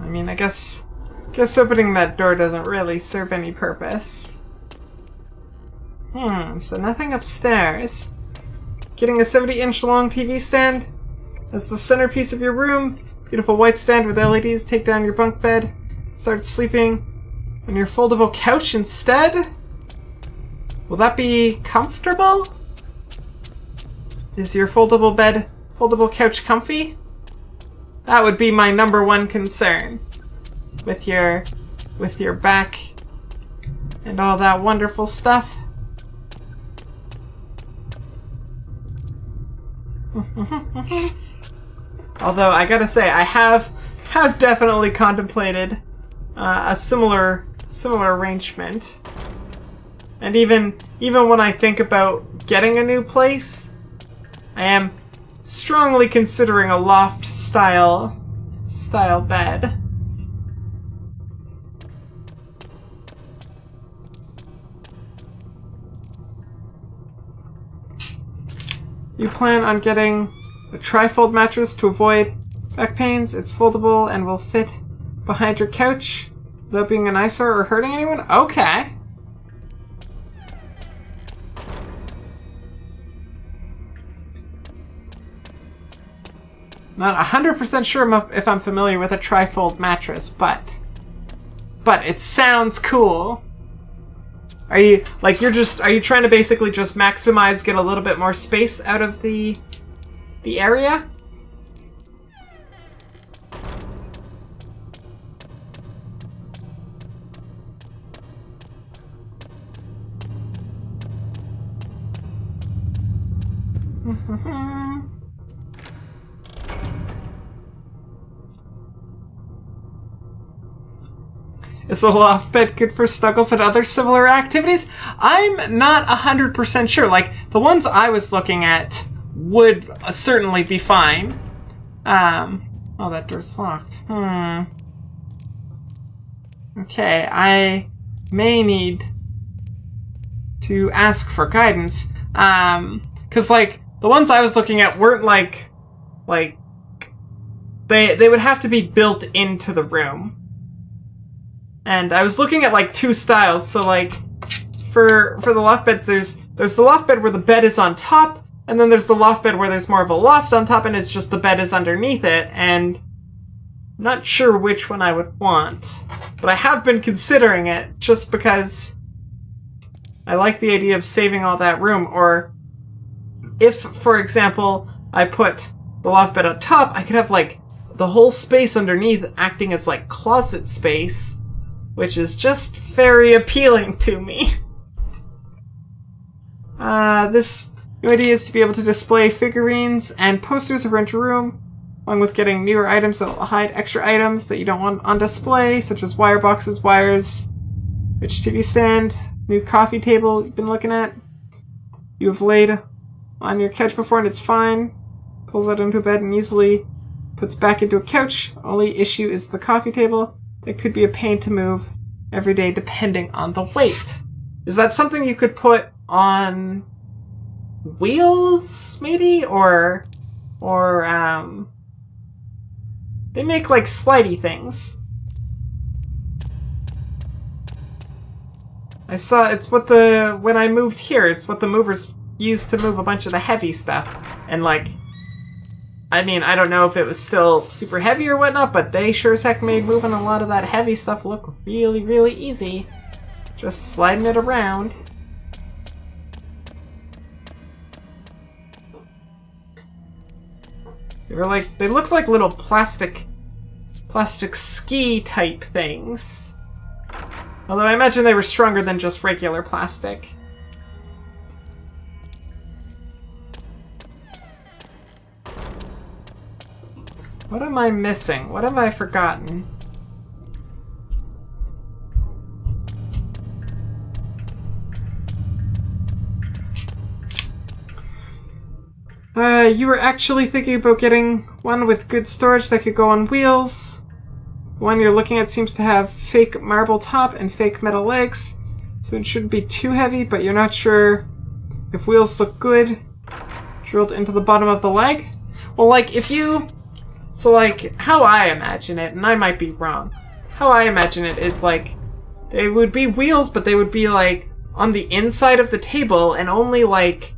I mean, I guess opening that door doesn't really serve any purpose. So nothing upstairs. Getting a 70-inch long TV stand as the centerpiece of your room. Beautiful white stand with LEDs. Take down your bunk bed. Start sleeping on your foldable couch instead? Will that be comfortable? Is your foldable couch comfy? That would be my #1 concern. With your back and all that wonderful stuff. Although I gotta say, I have definitely contemplated a similar arrangement. And even when I think about getting a new place, I am strongly considering a loft style bed. You plan on getting a trifold mattress to avoid back pains. It's foldable and will fit behind your couch without being an eyesore or hurting anyone? Okay. Not 100% sure if I'm familiar with a trifold mattress, but it sounds cool. Are you trying to basically just maximize, get a little bit more space out of the area? Is the loft bed good for snuggles and other similar activities? I'm not 100% sure. Like, the ones I was looking at would certainly be fine. Oh, that door's locked. Okay, I may need to ask for guidance. 'Cause, like, the ones I was looking at weren't like they would have to be built into the room. And I was looking at like two styles, so like for the loft beds there's the loft bed where the bed is on top, and then there's the loft bed where there's more of a loft on top and it's just the bed is underneath it, and I'm not sure which one I would want. But I have been considering it just because I like the idea of saving all that room. Or if, for example, I put the loft bed on top, I could have like the whole space underneath acting as like closet space, which is just very appealing to me. This new idea is to be able to display figurines and posters around your room, along with getting newer items that will hide extra items that you don't want on display, such as wire boxes, wires, rich TV stand, new coffee table you've been looking at. You have laid on your couch before and it's fine. Pulls out into a bed and easily puts back into a couch. Only issue is the coffee table. It could be a pain to move every day depending on the weight. Is that something you could put on wheels, maybe? Or they make like slidey things. I saw when I moved here, it's what the movers used to move a bunch of the heavy stuff. And like, I mean, I don't know if it was still super heavy or whatnot, but they sure as heck made moving a lot of that heavy stuff look really, really easy. Just sliding it around. They looked like little plastic ski type things. Although I imagine they were stronger than just regular plastic. What am I missing? What have I forgotten? You were actually thinking about getting one with good storage that could go on wheels. The one you're looking at seems to have fake marble top and fake metal legs, so it shouldn't be too heavy, but you're not sure if wheels look good drilled into the bottom of the leg. Well, like, if you... So, like, how I imagine it, and I might be wrong, how I imagine it is, like, they would be wheels, but they would be, like, on the inside of the table, and only, like,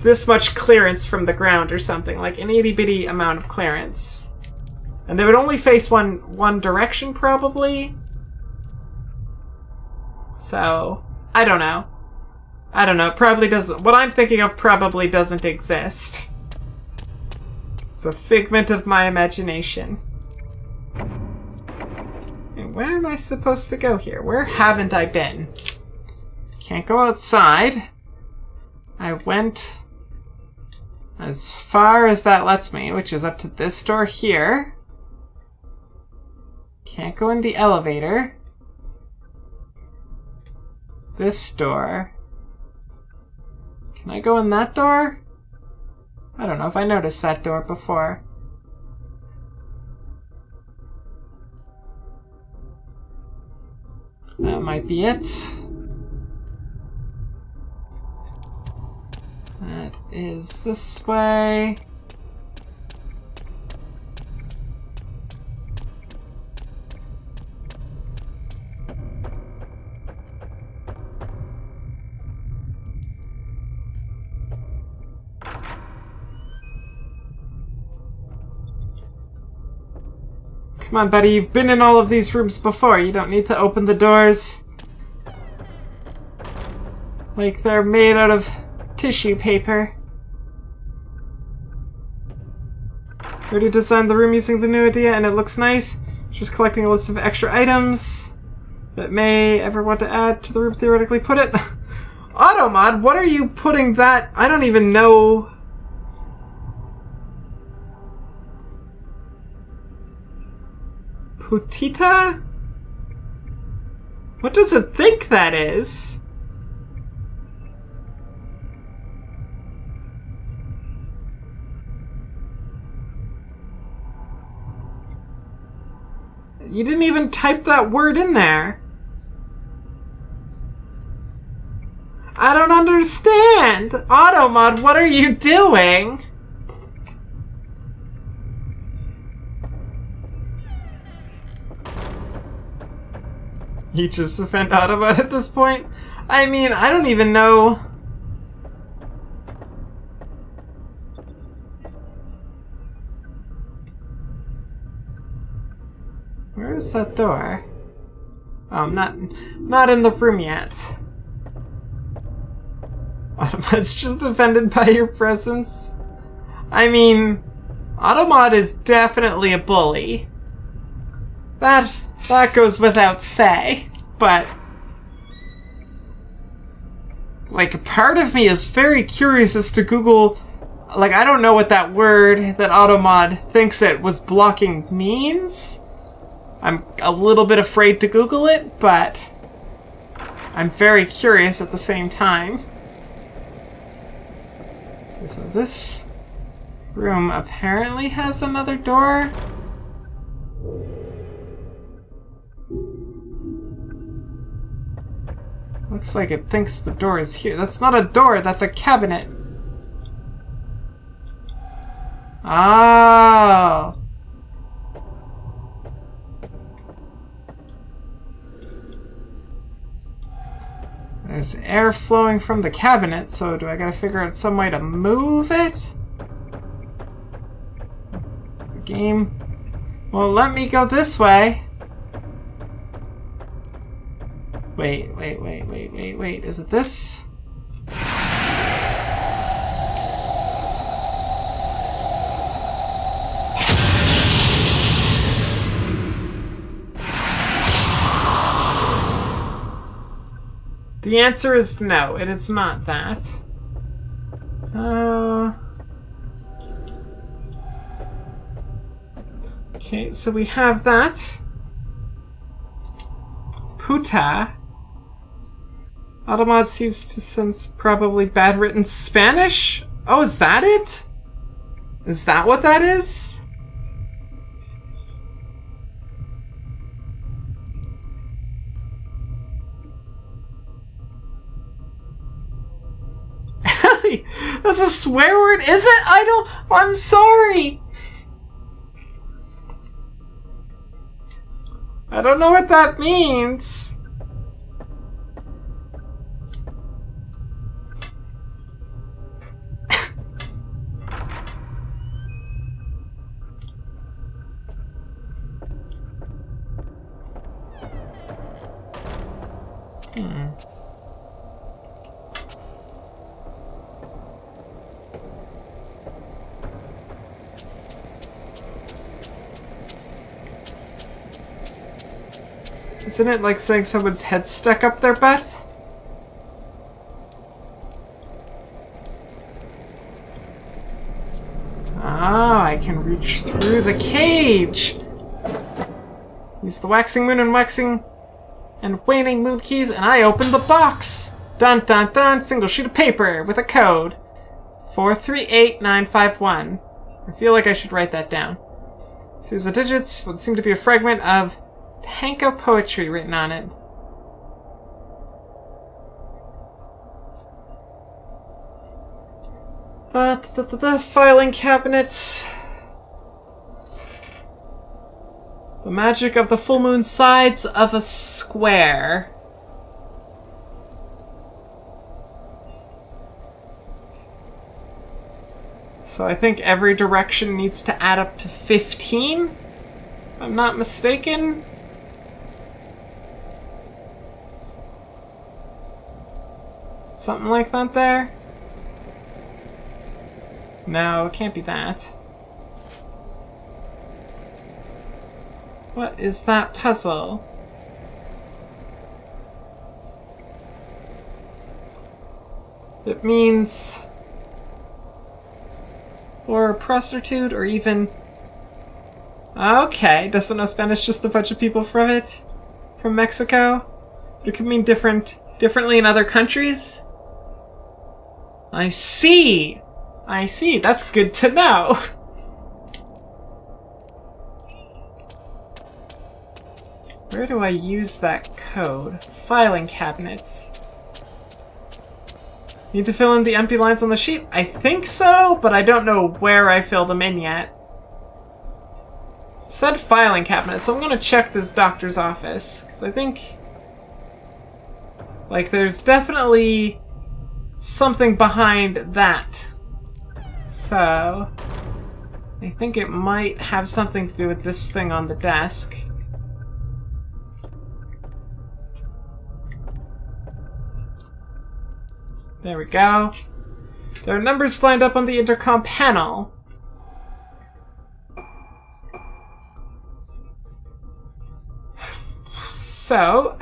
this much clearance from the ground or something, like an itty-bitty amount of clearance. And they would only face one direction, probably? So, I don't know. Probably doesn't... What I'm thinking of probably doesn't exist. It's a figment of my imagination. And where am I supposed to go here? Where haven't I been? Can't go outside. I went as far as that lets me, which is up to this door here. Can't go in the elevator. This door. Can I go in that door? I don't know if I noticed that door before. That might be it. That is this way. Come on, buddy, you've been in all of these rooms before. You don't need to open the doors like they're made out of tissue paper. Already designed the room using the new idea and it looks nice. Just collecting a list of extra items that may ever want to add to the room, theoretically put it. Automod, what are you putting that? I don't even know. Putita? What does it think that is? You didn't even type that word in there. I don't understand. Automod, what are you doing? You just offend Autobot at this point? I mean, I don't even know. Where is that door? Oh, I'm not in the room yet. Autobot's just offended by your presence. I mean, Automod is definitely a bully. That goes without say, but like, a part of me is very curious as to Google, like, I don't know what that word that Automod thinks it was blocking means. I'm a little bit afraid to Google it, but I'm very curious at the same time. So this room apparently has another door. Looks like it thinks the door is here. That's not a door, that's a cabinet. Oh. There's air flowing from the cabinet, so do I gotta figure out some way to move it? The game won't let me go this way. Wait. Is it this? The answer is no, it is not that. Okay, so we have that. Puta. Automod seems to sense probably bad written Spanish? Oh, is that it? Is that what that is? Ellie, that's a swear word, is it? I'm sorry. I don't know what that means. Isn't it like saying someone's head stuck up their butt? Ah, I can reach through the cage! Use the waxing moon and waxing and waning moon keys, and I open the box! Dun dun dun, single sheet of paper with a code. 438951. I feel like I should write that down. Series of digits would seem to be a fragment of Hanko poetry written on it. Filing cabinets. The magic of the full moon sides of a square. So I think every direction needs to add up to 15, if I'm not mistaken. Something like that there? No, it can't be that. What is that puzzle? It means... or a prostitute, or even... Okay, doesn't know Spanish just a bunch of people from it? From Mexico? It could mean differently in other countries? I see! I see, that's good to know! Where do I use that code? Filing cabinets. Need to fill in the empty lines on the sheet? I think so, but I don't know where I fill them in yet. It said filing cabinet, so I'm gonna check this doctor's office, because I think... like, there's definitely something behind that. So... I think it might have something to do with this thing on the desk. There we go. There are numbers lined up on the intercom panel. So...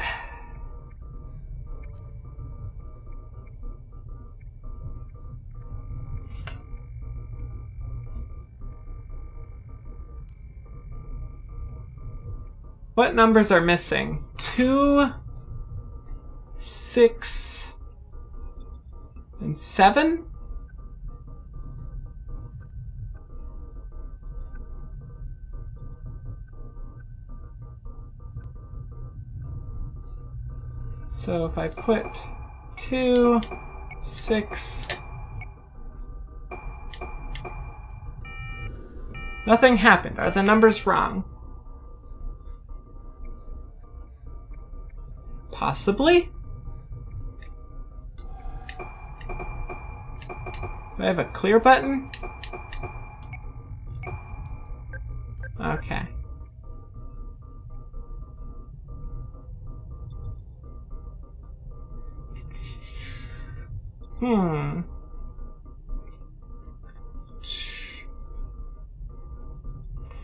what numbers are missing? 2, 6... and 7? So if I put 2, 6... nothing happened. Are the numbers wrong? Possibly? Do I have a clear button? Okay.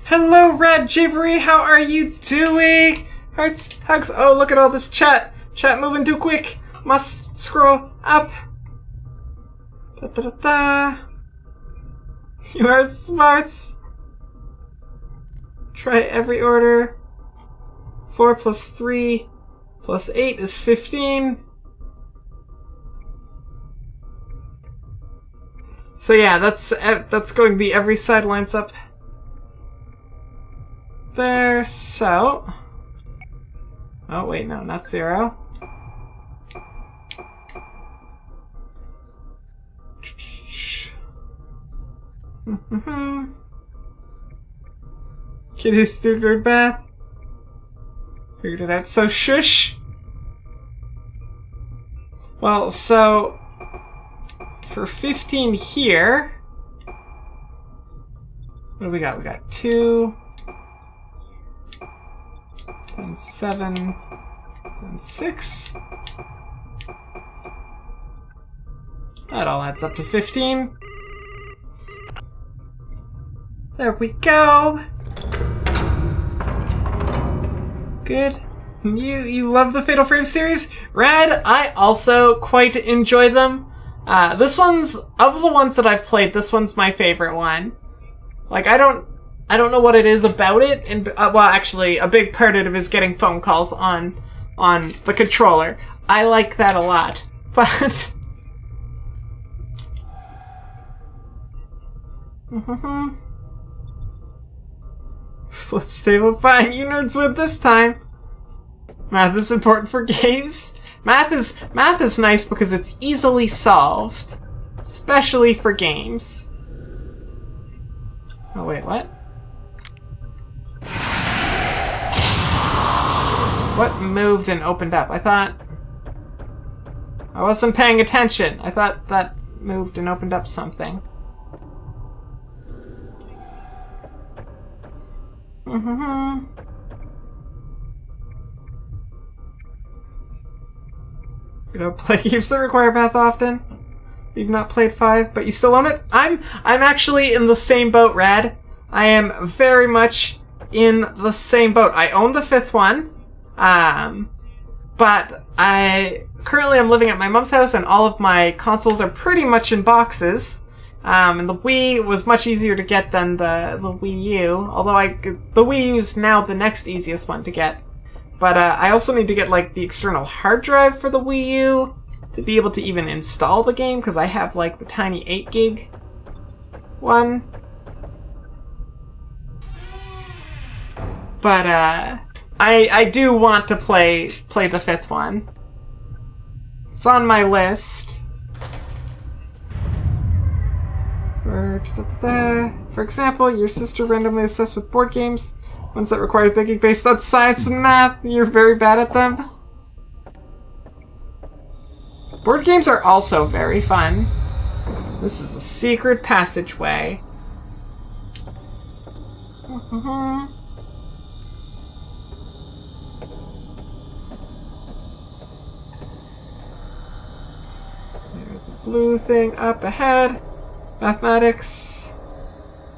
Hello, Red Jibbery, how are you doing? Hearts, hugs, oh, look at all this chat. Chat moving too quick. Must scroll up. Da, da, da, da. You are smarts. Try every order. 4 plus 3 plus 8 is 15. So yeah, that's going to be every side lines up there. So, oh wait, no, not 0. Kitty's stupid bath. Figured it out. So shush. Well, so for 15 here, what do we got? We got 2, and 7, and 6. That all adds up to 15. There we go. Good. You love the Fatal Frame series? Rad, I also quite enjoy them. This one's, of the ones that I've played, this one's my favorite one. Like, I don't know what it is about it, and well, actually, a big part of it is getting phone calls on the controller. I like that a lot. But... Flips table. Fine, you nerds win this time. Math is important for games. Math is nice because it's easily solved. Especially for games. Oh wait, what? What moved and opened up? I thought... I wasn't paying attention. I thought that moved and opened up something. You don't play games that require math often? You've not played 5, but you still own it? I'm actually in the same boat, Rad. I am very much in the same boat. I own the 5th one, but currently I'm living at my mom's house, and all of my consoles are pretty much in boxes. And the Wii was much easier to get than the Wii U, although the Wii U is now the next easiest one to get. But I also need to get like the external hard drive for the Wii U to be able to even install the game, because I have like the tiny 8 gig one. But I do want to play the 5th one. It's on my list. For example, your sister randomly assessed with board games, ones that require thinking based on science and math. You're very bad at them. Board games are also very fun. This is a secret passageway. There's a blue thing up ahead. Mathematics.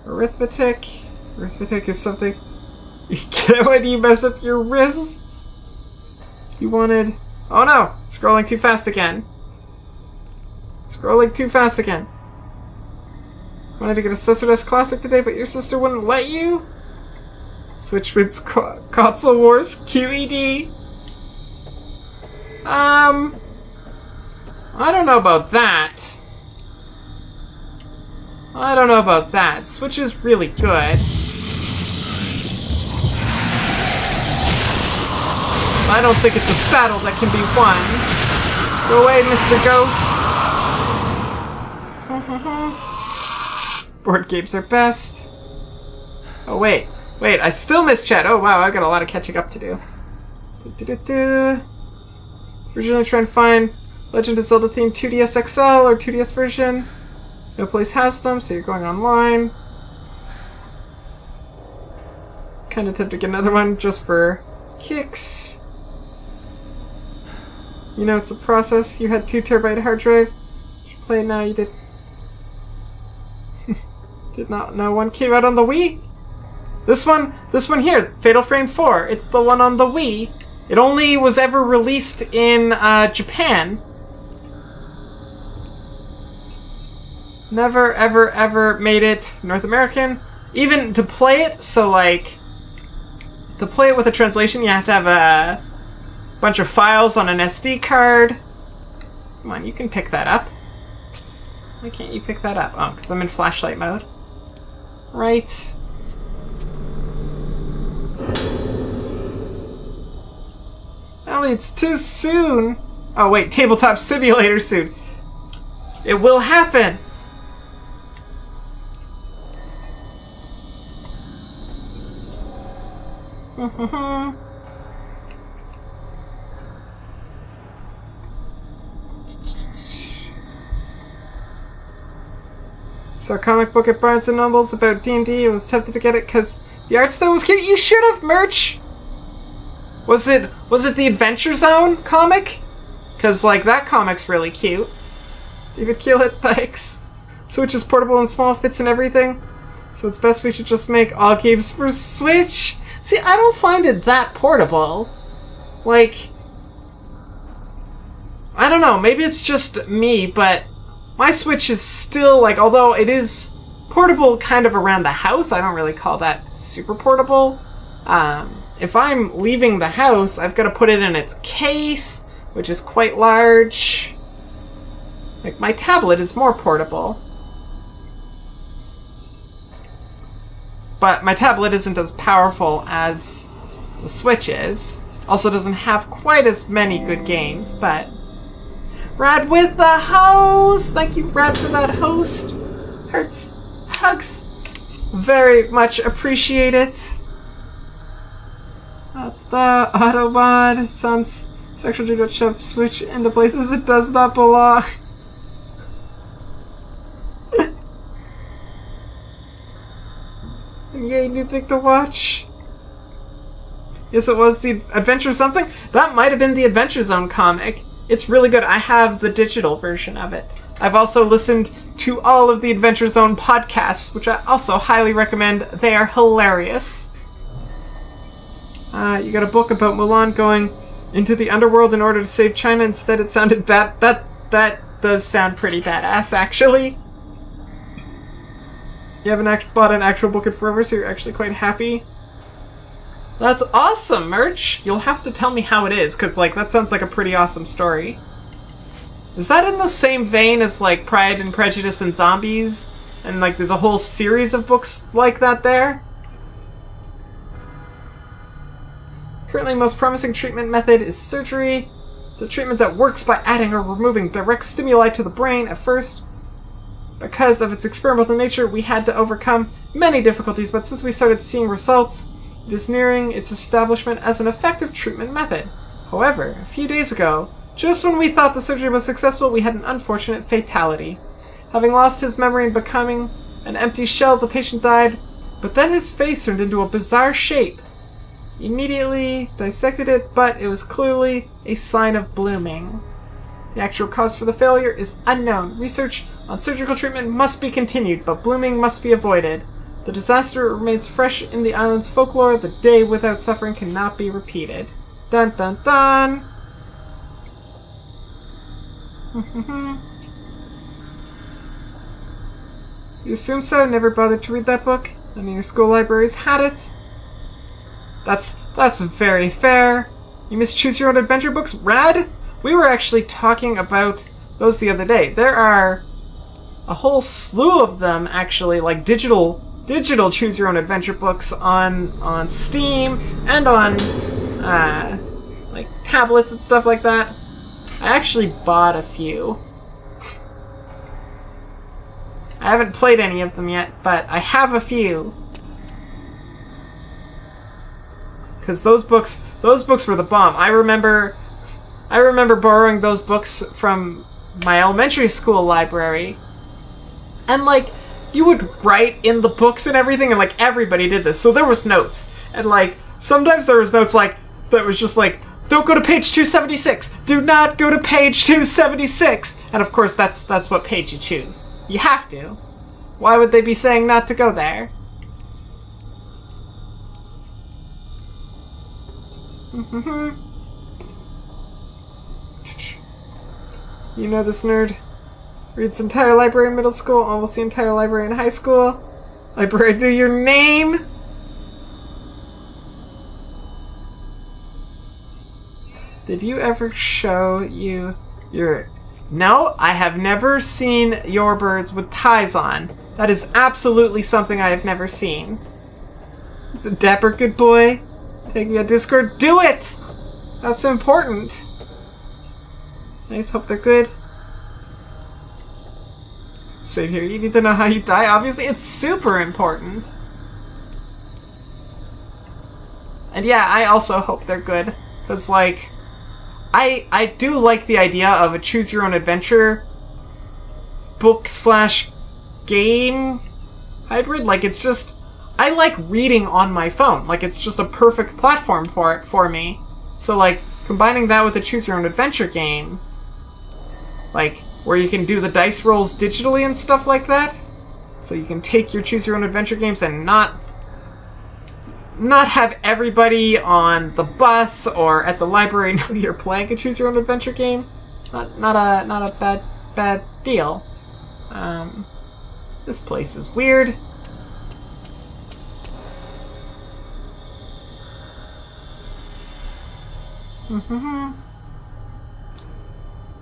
Arithmetic. Arithmetic is something you get when you mess up your wrists. You wanted... Oh no! Scrolling too fast again. Scrolling too fast again. Wanted to get a Sesame Classic today, but your sister wouldn't let you? Switch wins console wars. QED. I don't know about that. I don't know about that. Switch is really good. I don't think it's a battle that can be won. Go away, Mr. Ghost. Board games are best. Oh, wait. Wait, I still missed chat. Oh, wow, I got a lot of catching up to do. Originally trying to find Legend of Zelda themed 2DS XL or 2DS version. No place has them, so you're going online. Kinda tempted to get another one just for kicks. You know, it's a process. You had 2 terabyte hard drive. You should play it now, you did. Did not know one came out on the Wii. This one here, Fatal Frame 4. It's the one on the Wii. It only was ever released in Japan. Never, ever, ever made it North American. Even to play it, so like... To play it with a translation, you have to have a bunch of files on an SD card. Come on, you can pick that up. Why can't you pick that up? Oh, because I'm in flashlight mode. Right. Ellie, it's too soon. Oh wait, tabletop simulator soon. It will happen. Saw a comic book at Barnes & Nobles about D&D. I was tempted to get it because the art style was cute. You should have, merch! Was it the Adventure Zone comic? Because, like, that comic's really cute. David Keelit, thanks. Switch is portable and small, fits in everything. So it's best we should just make all games for Switch. See, I don't find it that portable. Like, I don't know, maybe it's just me, but my Switch is still, like, although it is portable kind of around the house, I don't really call that super portable. If I'm leaving the house, I've got to put it in its case, which is quite large. Like, my tablet is more portable. But my tablet isn't as powerful as the Switch is. Also doesn't have quite as many good games, but... Rad with the host! Thank you, Rad, for that host. Hearts, hugs. Very much appreciate it. The Autobot sounds sexual to shove Switch into places it does not belong. Yay, new thing to watch. Yes, it was the Adventure something. That might have been the Adventure Zone comic. It's really good. I have the digital version of it. I've also listened to all of the Adventure Zone podcasts, which I also highly recommend. They are hilarious. You got a book about Mulan going into the underworld in order to save China. Instead, it sounded bad. That does sound pretty badass, actually. You haven't bought an actual book in forever, so you're actually quite happy. That's awesome, Merch! You'll have to tell me how it is, because, like, that sounds like a pretty awesome story. Is that in the same vein as, like, Pride and Prejudice and Zombies? And, like, there's a whole series of books like that there? Currently, most promising treatment method is surgery. It's a treatment that works by adding or removing direct stimuli to the brain at first. Because of its experimental nature, we had to overcome many difficulties, but since we started seeing results, it is nearing its establishment as an effective treatment method. However, a few days ago, just when we thought the surgery was successful, we had an unfortunate fatality. Having lost his memory and becoming an empty shell, the patient died, but then his face turned into a bizarre shape. Immediately dissected it, but it was clearly a sign of blooming. The actual cause for the failure is unknown. Research on surgical treatment must be continued, but blooming must be avoided. The disaster remains fresh in the island's folklore. The day without suffering cannot be repeated. Dun dun dun! You assume so? Never bothered to read that book? None of your school libraries had it? That's very fair. You must choose your own adventure books? Rad? We were actually talking about those the other day. There are a whole slew of them, actually, like digital choose your own adventure books on Steam and on like tablets and stuff like that. I actually bought a few. I haven't played any of them yet, but I have a few. Because those books were the bomb. I remember borrowing those books from my elementary school library. And, like, you would write in the books and everything, and, like, everybody did this. So there was notes. And, like, sometimes there was notes, like, that was just like, don't go to page 276! Do not go to page 276! And, of course, that's what page you choose. You have to. Why would they be saying not to go there? You know this nerd. Reads the entire library in middle school, almost the entire library in high school. Library to your name! Did you ever show you your... No, I have never seen your birds with ties on. That is absolutely something I have never seen. Is a dapper good boy? Taking a Discord? Do it! That's important. Nice, hope they're good. Save here. You need to know how you die. Obviously, it's super important. And yeah, I also hope they're good. Because, like, I do like the idea of a choose-your-own-adventure book/game hybrid. Like, it's just... I like reading on my phone. Like, it's just a perfect platform for me. So, like, combining that with a choose-your-own-adventure game... Like, where you can do the dice rolls digitally and stuff like that. So you can take your choose-your-own-adventure games and not have everybody on the bus or at the library know you're playing a choose-your-own-adventure game. Not a bad deal. This place is weird.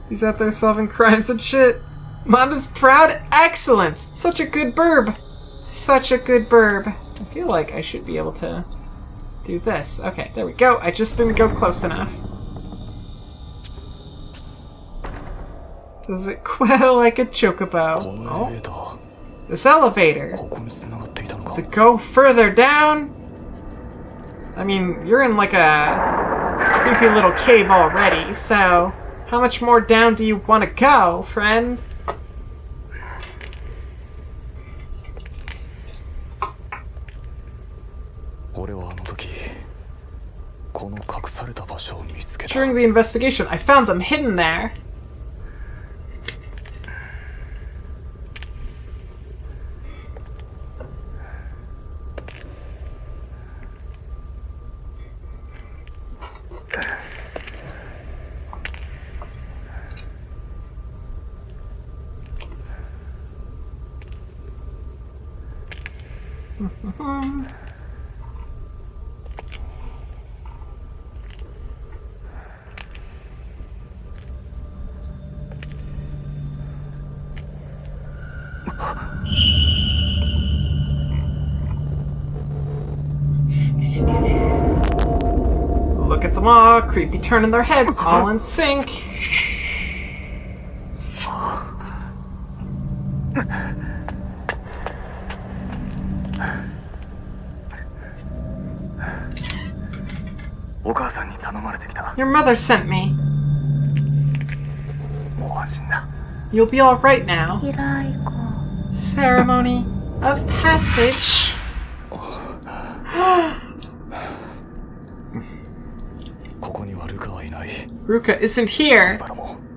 He's out there solving crimes and shit. Manda's proud? Excellent! Such a good burb! Such a good burb. I feel like I should be able to do this. Okay, there we go. I just didn't go close enough. Does it quail like a chocobo? Oh. This elevator. Does it go further down? I mean, you're in like a creepy little cave already, so how much more down do you want to go, friend? During the investigation, I found them hidden there. Look at them all, creepy turning their heads, all in sync. Your mother sent me. You'll be all right now. Ceremony of passage. Ruka isn't here.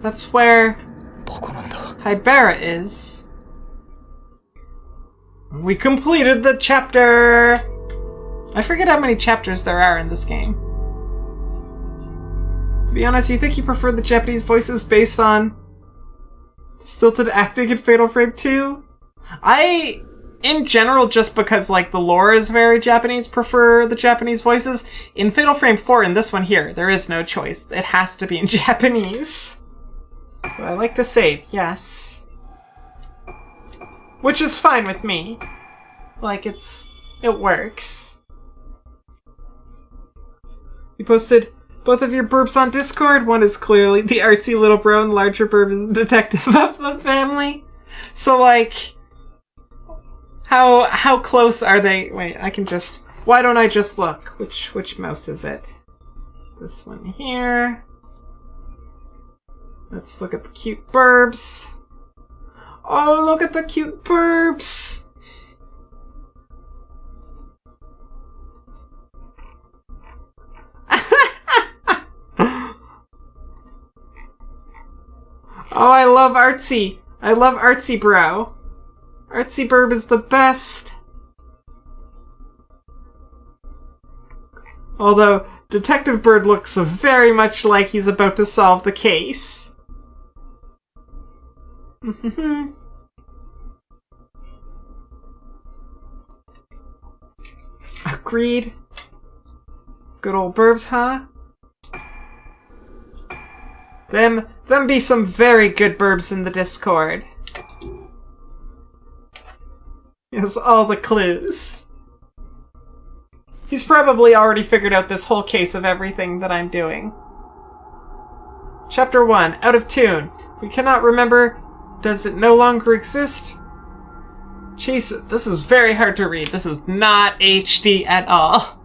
That's where Hibera is. We completed the chapter! I forget how many chapters there are in this game. To be honest, you think you prefer the Japanese voices based on stilted acting in Fatal Frame 2? I, in general, just because like the lore is very Japanese, prefer the Japanese voices. In Fatal Frame 4, in this one here, there is no choice. It has to be in Japanese. Do I like to save? Yes. Which is fine with me. Like, it works. You posted both of your burps on Discord. One is clearly the artsy little bro, and larger burp is the detective of the family. So, like, how close are they? Wait, I can just... Why don't I just look? Which mouse is it? This one here. Let's look at the cute burbs. Oh, look at the cute burbs! Oh, I love Artsy. I love Artsy Bro. Artsy Burb is the best. Although, Detective Bird looks very much like he's about to solve the case. Agreed. Good old Burbs, huh? Them be some very good burbs in the Discord. He has all the clues. He's probably already figured out this whole case of everything that I'm doing. Chapter 1, Out of Tune. We cannot remember. Does it no longer exist? Chase. This is very hard to read. This is not HD at all.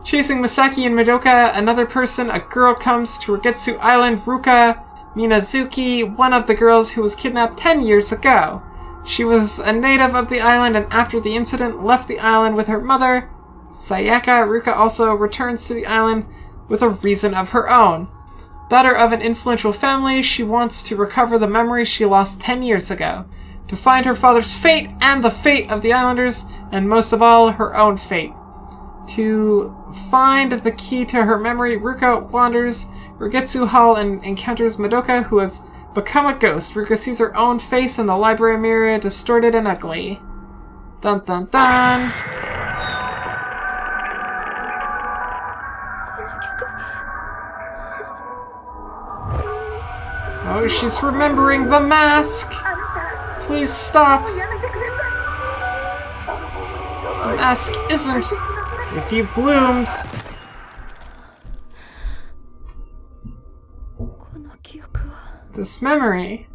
Chasing Misaki and Madoka, another person, a girl comes to Rugetsu Island. Ruka Minazuki, one of the girls who was kidnapped 10 years ago. She was a native of the island and after the incident left the island with her mother. Sayaka, Ruka also returns to the island with a reason of her own. Daughter of an influential family, she wants to recover the memory she lost 10 years ago. To find her father's fate and the fate of the islanders, and most of all, her own fate. To find the key to her memory, Ruka wanders Rugetsu Hall and encounters Madoka, who has become a ghost. Ruka sees her own face in the library mirror, distorted and ugly. Dun dun dun! Oh, she's remembering the mask! Please stop. The mask isn't. If you bloomed. This memory.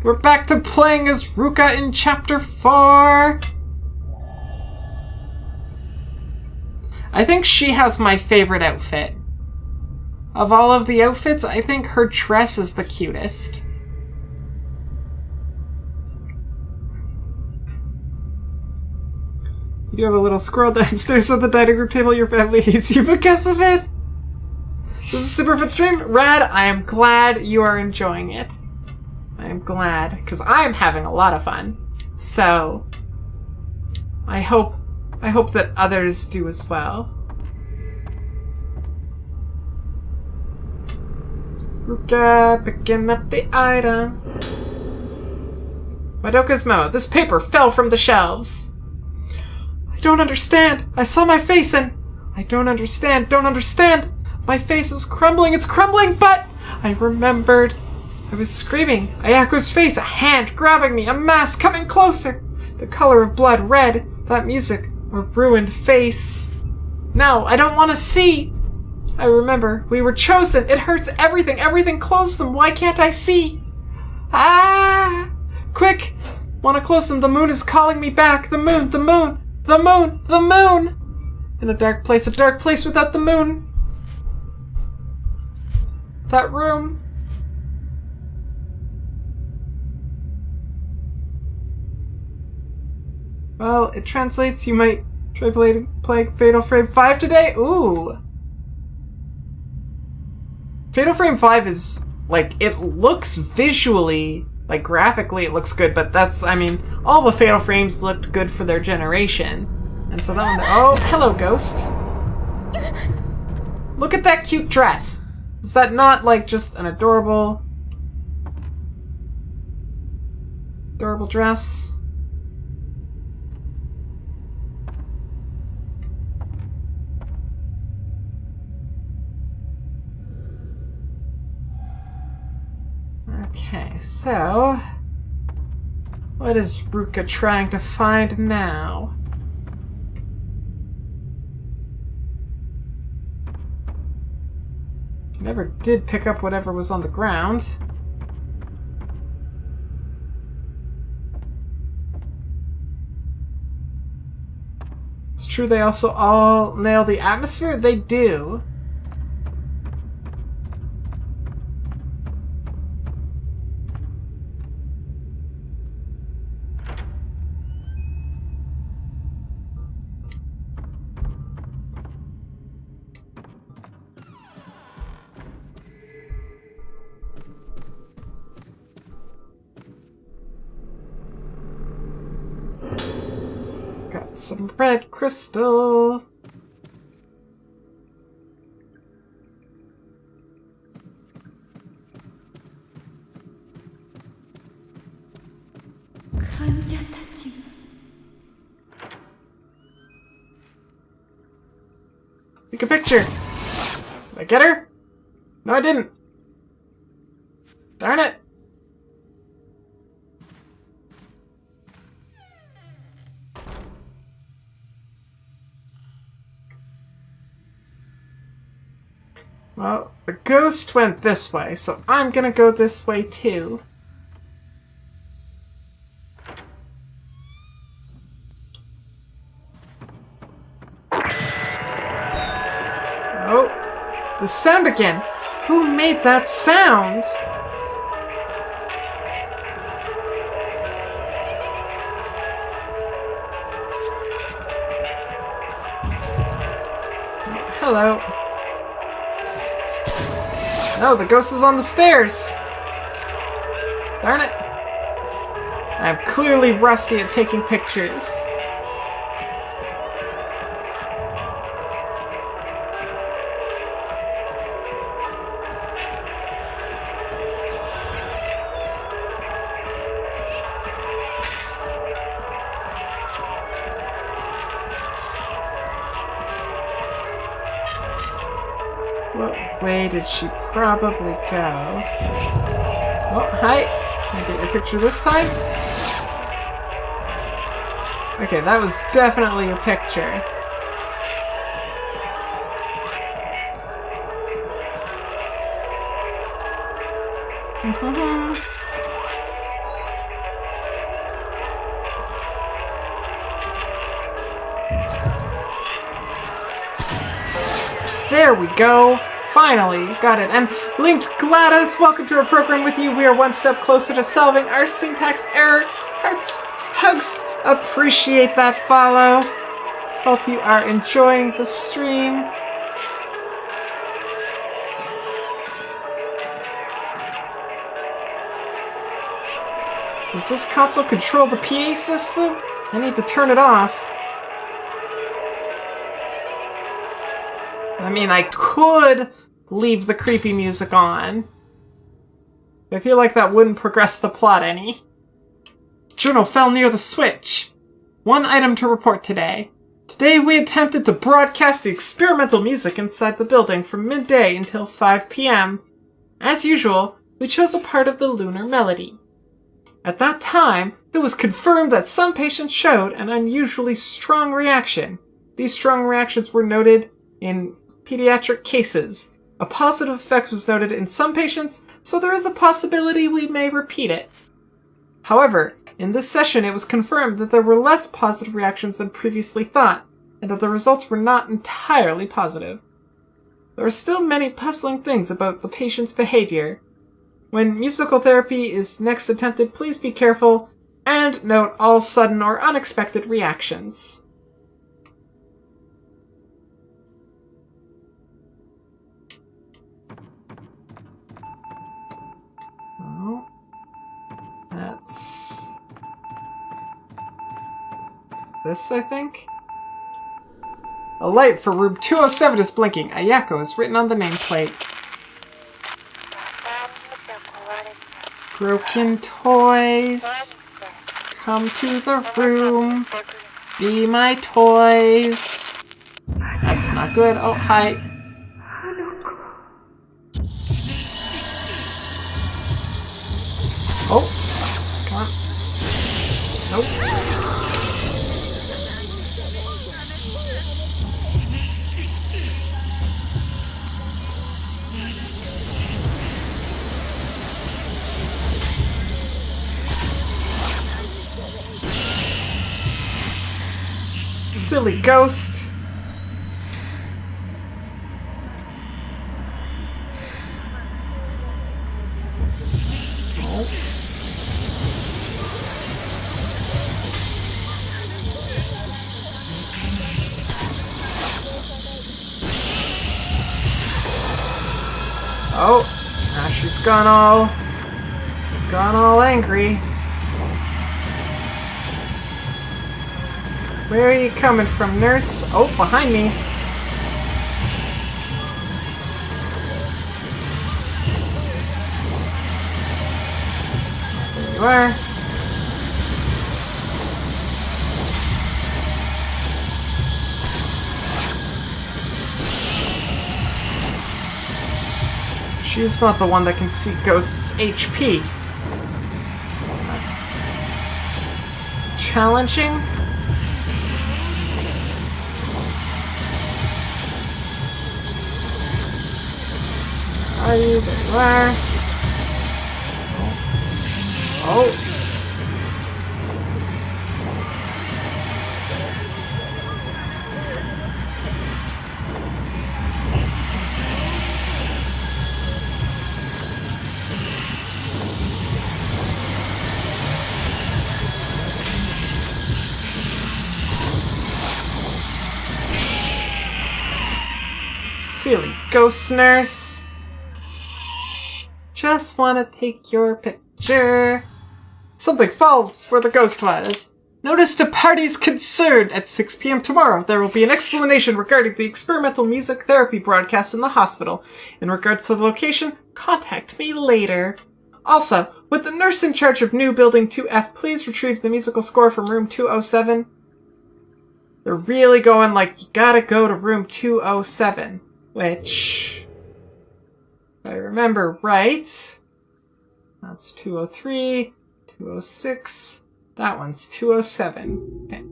We're back to playing as Ruka in Chapter 4! I think she has my favorite outfit. Of all of the outfits, I think her dress is the cutest. You have a little squirrel downstairs at the dining room table. Your family hates you because of it. This is a super fun stream. Rad, I am glad you are enjoying it. I am glad, because I'm having a lot of fun. So, I hope that others do as well. Ruka, picking up the item. Madoka's memo. This paper fell from the shelves. I don't understand. I saw my face and... I don't understand. My face is crumbling. It's crumbling, but... I remembered. I was screaming. Ayako's face, a hand grabbing me, a mask coming closer. The color of blood, red. That music, a ruined face. No, I don't want to see. I remember. We were chosen. It hurts everything. Everything closed them. Why can't I see? Ah! Quick! Want to close them. The moon is calling me back. The moon, the moon. The moon! The moon! In a dark place without the moon. That room. Well, it translates. You might try playing Fatal Frame 5 today? Ooh. Fatal Frame 5 is, like, it looks visually, like, graphically it looks good, but that's, I mean, all the Fatal Frames looked good for their generation. And so that one, oh, hello, Ghost. Look at that cute dress. Is that not, like, just an adorable dress? Okay, so... what is Ruka trying to find now? She never did pick up whatever was on the ground. It's true they also all nail the atmosphere? They do. Got some red crystal. Take a picture. Did I get her? No, I didn't. Darn it. Well, the ghost went this way, so I'm gonna go this way too. Oh, the sound again! Who made that sound? Hello. No, the ghost is on the stairs! Darn it! I'm clearly rusty at taking pictures. What way did she probably go? Oh, hi. Can I get your picture this time? Okay, that was definitely a picture. There we go! Finally, got it. And Linked Gladys, welcome to our program with you. We are one step closer to solving our syntax error. Hearts, hugs, appreciate that follow. Hope you are enjoying the stream. Does this console control the PA system? I need to turn it off. I mean, I could leave the creepy music on. I feel like that wouldn't progress the plot any. Juno fell near the switch. One item to report today. Today we attempted to broadcast the experimental music inside the building from midday until 5 p.m. As usual, we chose a part of the Lunar melody. At that time, it was confirmed that some patients showed an unusually strong reaction. These strong reactions were noted in pediatric cases. A positive effect was noted in some patients, so there is a possibility we may repeat it. However, in this session it was confirmed that there were less positive reactions than previously thought, and that the results were not entirely positive. There are still many puzzling things about the patient's behavior. When musical therapy is next attempted, please be careful, and note all sudden or unexpected reactions. Oh, that's this, I think? A light for room 207 is blinking. Ayako is written on the nameplate. Broken toys. Come to the room. Be my toys. That's not good. Oh, hi. Oh. Come on. Nope. Silly ghost. Oh. Oh, now she's gone all angry. Where are you coming from, nurse? Oh, behind me. There you are. She's not the one that can see ghosts' HP. That's challenging. Are you? There you are. Oh. Silly ghost nurse. Just wanna take your picture. Something falls where the ghost was. Notice to parties concerned. At 6 p.m. tomorrow, there will be an explanation regarding the experimental music therapy broadcast in the hospital. In regards to the location, contact me later. Also, would the nurse in charge of new building 2F please retrieve the musical score from room 207? They're really going like, you gotta go to room 207. Which If I remember right, that's 203, 206. That one's 207. Okay.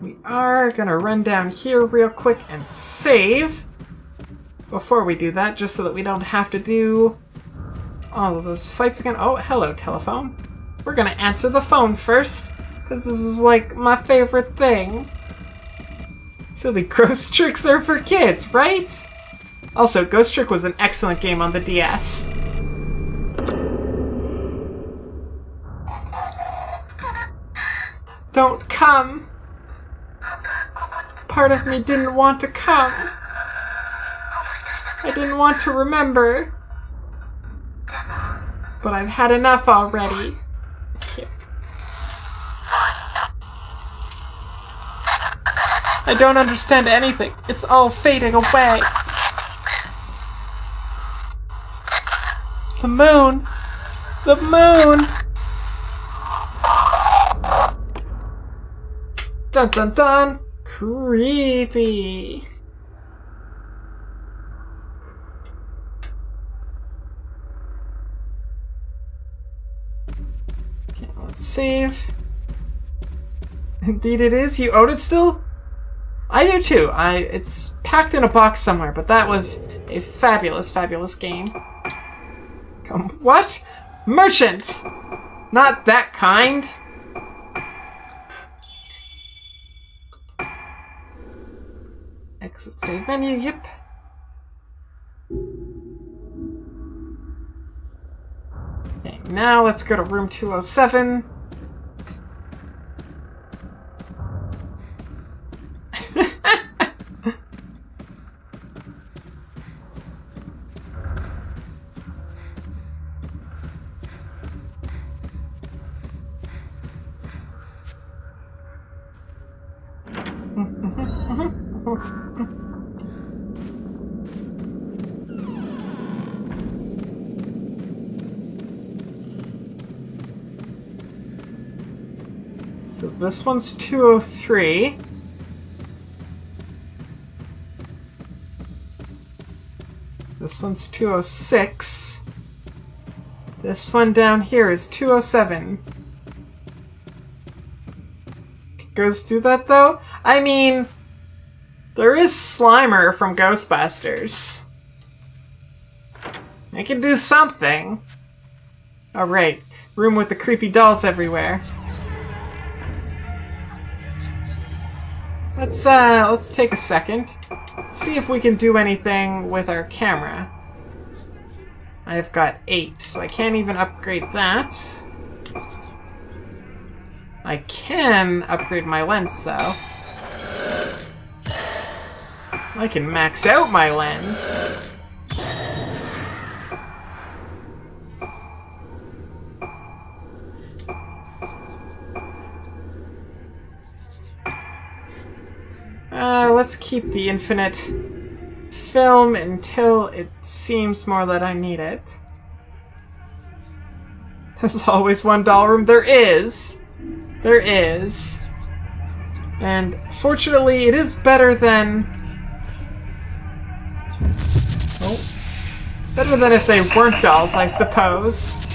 We are gonna run down here real quick and save before we do that, just so that we don't have to do all of those fights again. Oh, hello, telephone. We're gonna answer the phone first, because this is like my favorite thing. Silly Ghost Tricks are for kids, right? Also, Ghost Trick was an excellent game on the DS. Don't come. Part of me didn't want to come. I didn't want to remember. But I've had enough already. Here. I don't understand anything. It's all fading away. The moon. The moon. Dun dun dun. Creepy. Okay, let's save. Indeed it is. You own it still? I do too. It's packed in a box somewhere, but that was a fabulous, fabulous game. Come, what? Merchant! Not that kind. Exit save menu, yep. Okay, now let's go to room 207. So this one's 203. This one's 206. This one down here is 207. Goes through that though? I mean, there is Slimer from Ghostbusters. I can do something. Alright, room with the creepy dolls everywhere. Let's take a second. See if we can do anything with our camera. I've got 8, so I can't even upgrade that. I can upgrade my lens, though. I can max out my lens. Let's keep the infinite film until it seems more that I need it. There's always one doll room. There is. There is. And fortunately, it is better than... Oh. Better than if they weren't dolls, I suppose.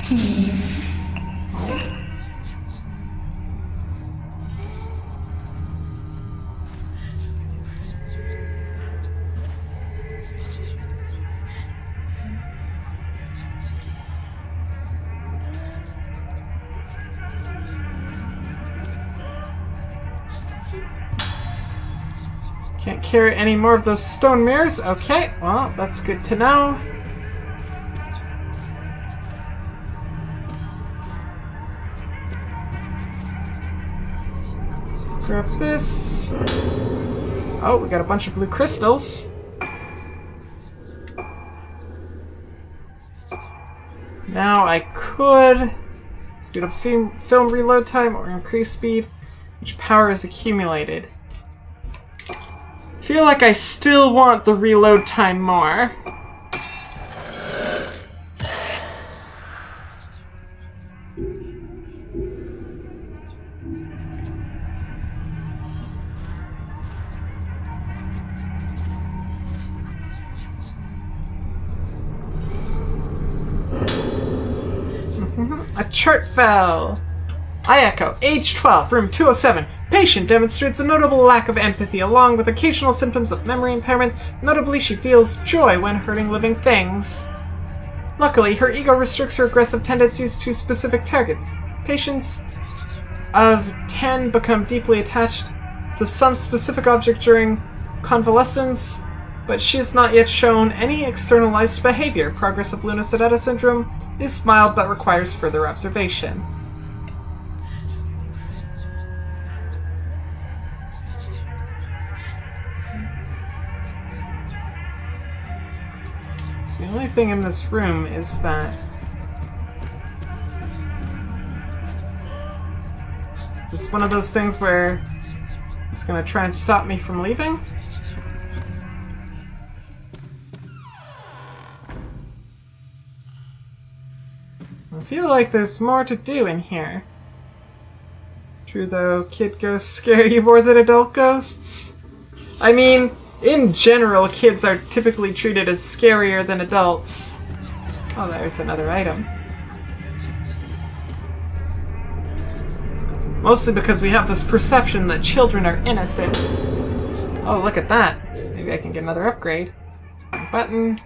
Can't carry any more of those stone mirrors? Okay, well, that's good to know. Let's grab this. Oh, we got a bunch of blue crystals. Now I could speed up film reload time or increase speed, which power is accumulated. I feel like I still want the reload time more. A chart fell. I echo. Age 12, room 207. Patient demonstrates a notable lack of empathy along with occasional symptoms of memory impairment. Notably, she feels joy when hurting living things. Luckily, her ego restricts her aggressive tendencies to specific targets. Patients of 10 become deeply attached to some specific object during convalescence, but she has not yet shown any externalized behavior. Progress of Lunar syndrome is mild but requires further observation. The only thing in this room is that it's one of those things where it's gonna try and stop me from leaving. I feel like there's more to do in here. True though, kid ghosts scare you more than adult ghosts? I mean, in general, kids are typically treated as scarier than adults. Oh, there's another item. Mostly because we have this perception that children are innocent. Oh, look at that. Maybe I can get another upgrade. Button.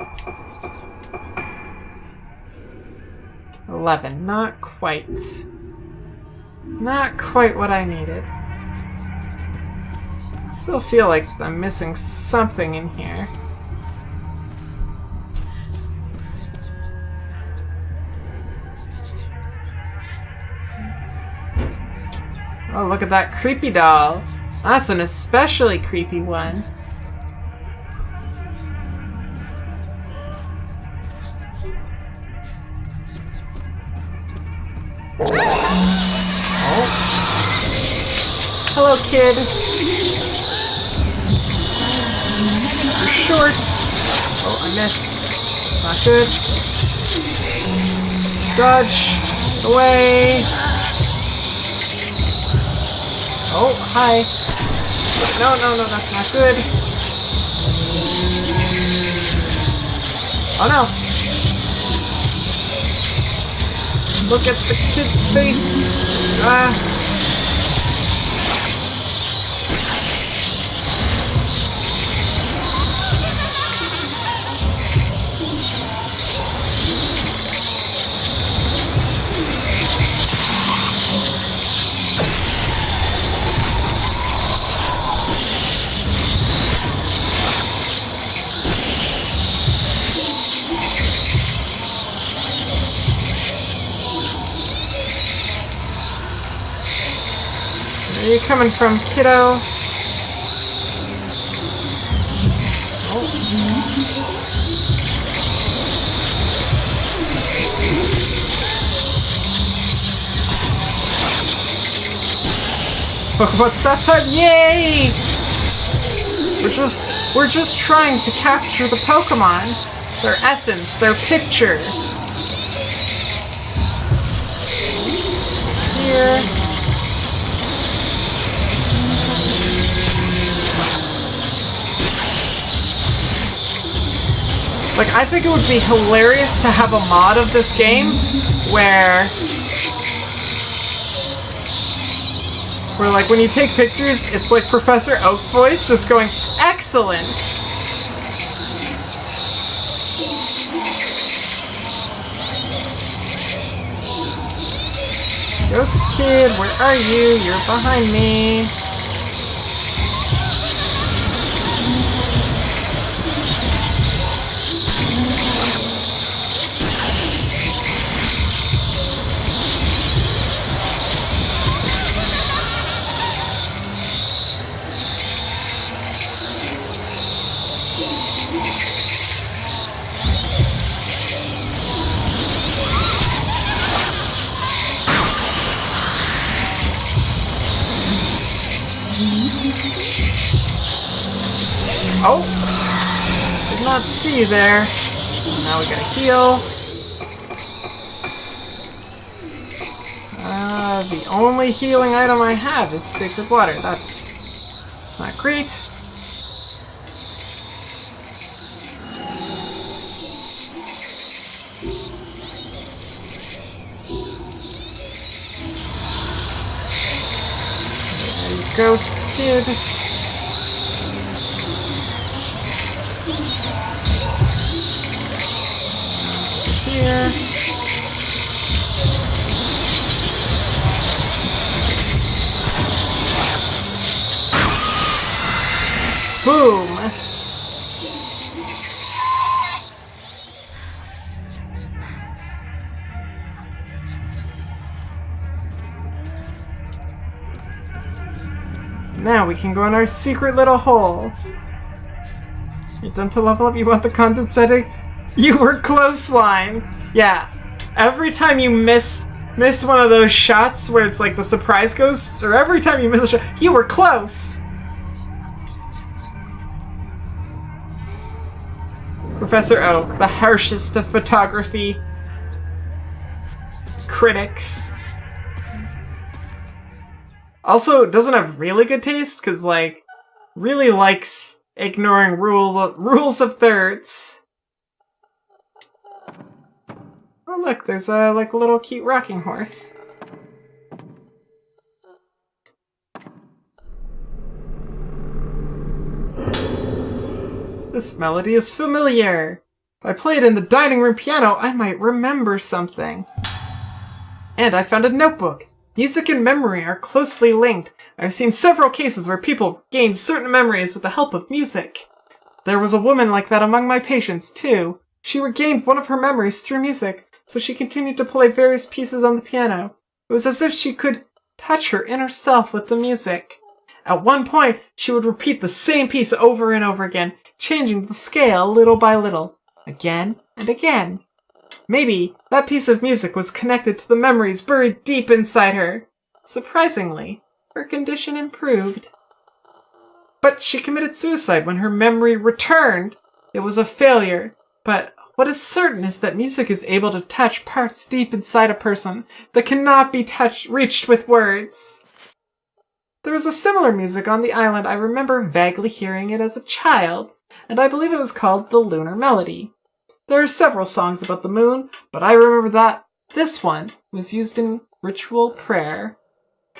11. Not quite. Not quite what I needed. Still feel like I'm missing something in here. Oh, look at that creepy doll. That's an especially creepy one. Oh. Hello, kid. You're short. Oh, I missed. That's not good. Dodge. Away. Oh, hi. No, that's not good. Oh no. Look at the kid's face. Where are you coming from, kiddo? Oh. Pokemon stop time! Yay! We're just trying to capture the Pokemon, their essence, their picture. Here. Like, I think it would be hilarious to have a mod of this game where like when you take pictures, it's like Professor Oak's voice just going, "Excellent!" Ghost kid, where are you? You're behind me. Oh! Did not see you there. Now we gotta heal. The only healing item I have is Sacred Water. That's not great. ghost kid. Here. Boom! Now we can go in our secret little hole. You're done to level up? You want the content setting? You were close, line! Yeah. Every time you miss one of those shots where it's like the surprise ghosts, or every time you miss a shot, you were close! Professor Oak, the harshest of photography critics. Also, doesn't have really good taste, because, like, really likes ignoring rules of thirds. Oh look, there's a, like, little cute rocking horse. This melody is familiar. If I play it in the dining room piano, I might remember something. And I found a notebook. Music and memory are closely linked. I've seen several cases where people gained certain memories with the help of music. There was a woman like that among my patients, too. She regained one of her memories through music, so she continued to play various pieces on the piano. It was as if she could touch her inner self with the music. At one point, she would repeat the same piece over and over again, changing the scale little by little, again and again. Maybe that piece of music was connected to the memories buried deep inside her. Surprisingly, her condition improved. But she committed suicide when her memory returned. It was a failure, but what is certain is that music is able to touch parts deep inside a person that cannot be reached with words. There was a similar music on the island. I remember vaguely hearing it as a child, and I believe it was called the Lunar Melody. There are several songs about the moon, but I remember that this one was used in ritual prayer.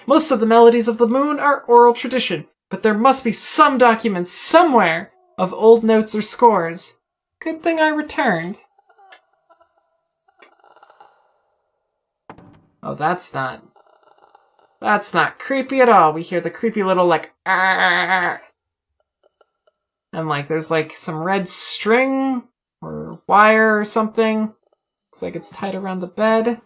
Most of the melodies of the moon are oral tradition, but there must be some documents somewhere of old notes or scores. Good thing I returned. Oh, that's not creepy at all. We hear the creepy little, like, arr! And, like, there's, like, some red string or wire or something. Looks like it's tied around the bed.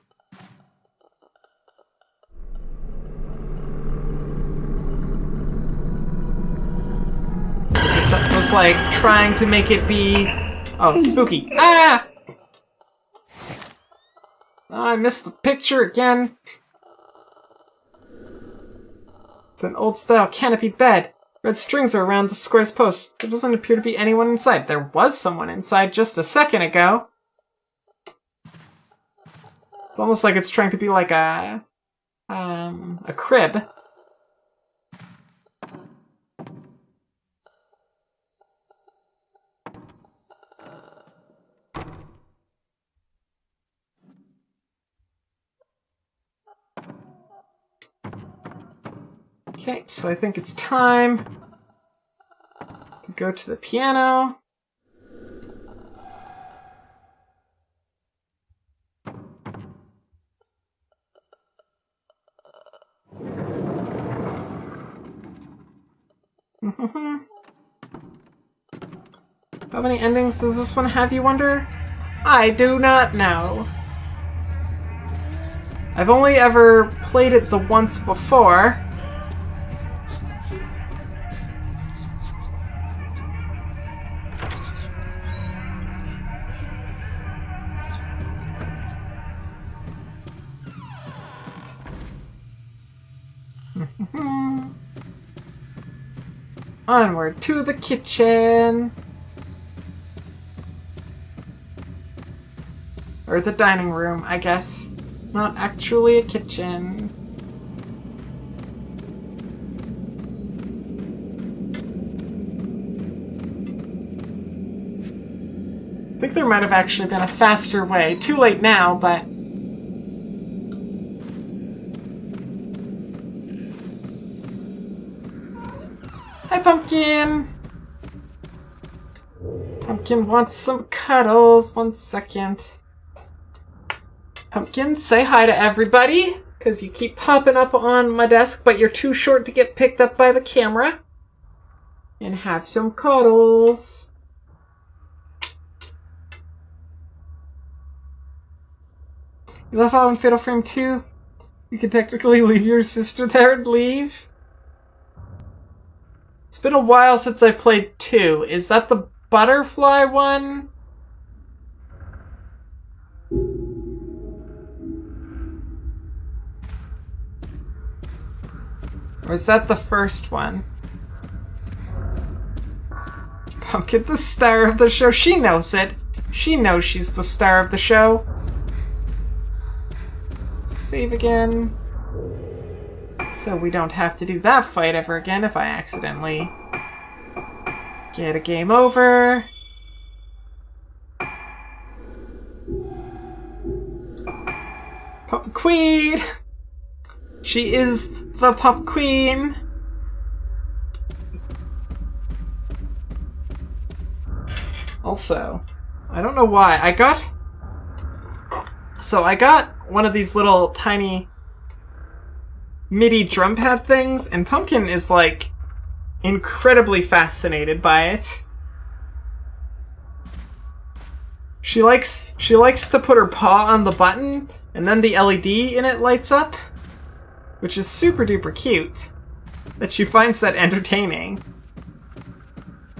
That was, like, trying to make it be... Oh, spooky. Ah! Oh, I missed the picture again. It's an old-style canopied bed. Red strings are around the square's posts. There doesn't appear to be anyone inside. There was someone inside just a second ago. It's almost like it's trying to be like a crib. Okay, so I think it's time to go to the piano. How many endings does this one have, you wonder? I do not know. I've only ever played it the once before. Onward to the kitchen! Or the dining room, I guess. Not actually a kitchen. I think there might have actually been a faster way. Too late now, but... Hi, Pumpkin! Pumpkin wants some cuddles. 1 second. Pumpkin, say hi to everybody, because you keep popping up on my desk, but you're too short to get picked up by the camera. And have some cuddles. You left out in Fatal Frame 2? You can technically leave your sister there and leave? It's been a while since I played 2. Is that the butterfly one? Or is that the first one? Pumpkin, the star of the show. She knows it. She knows she's the star of the show. Save again. So we don't have to do that fight ever again if I accidentally get a game over. Pup Queen! She is the Pup Queen! Also, I don't know why, I got one of these little tiny MIDI drum pad things, and Pumpkin is, like, incredibly fascinated by it. She likes to put her paw on the button, and then the LED in it lights up, which is super duper cute, that she finds that entertaining.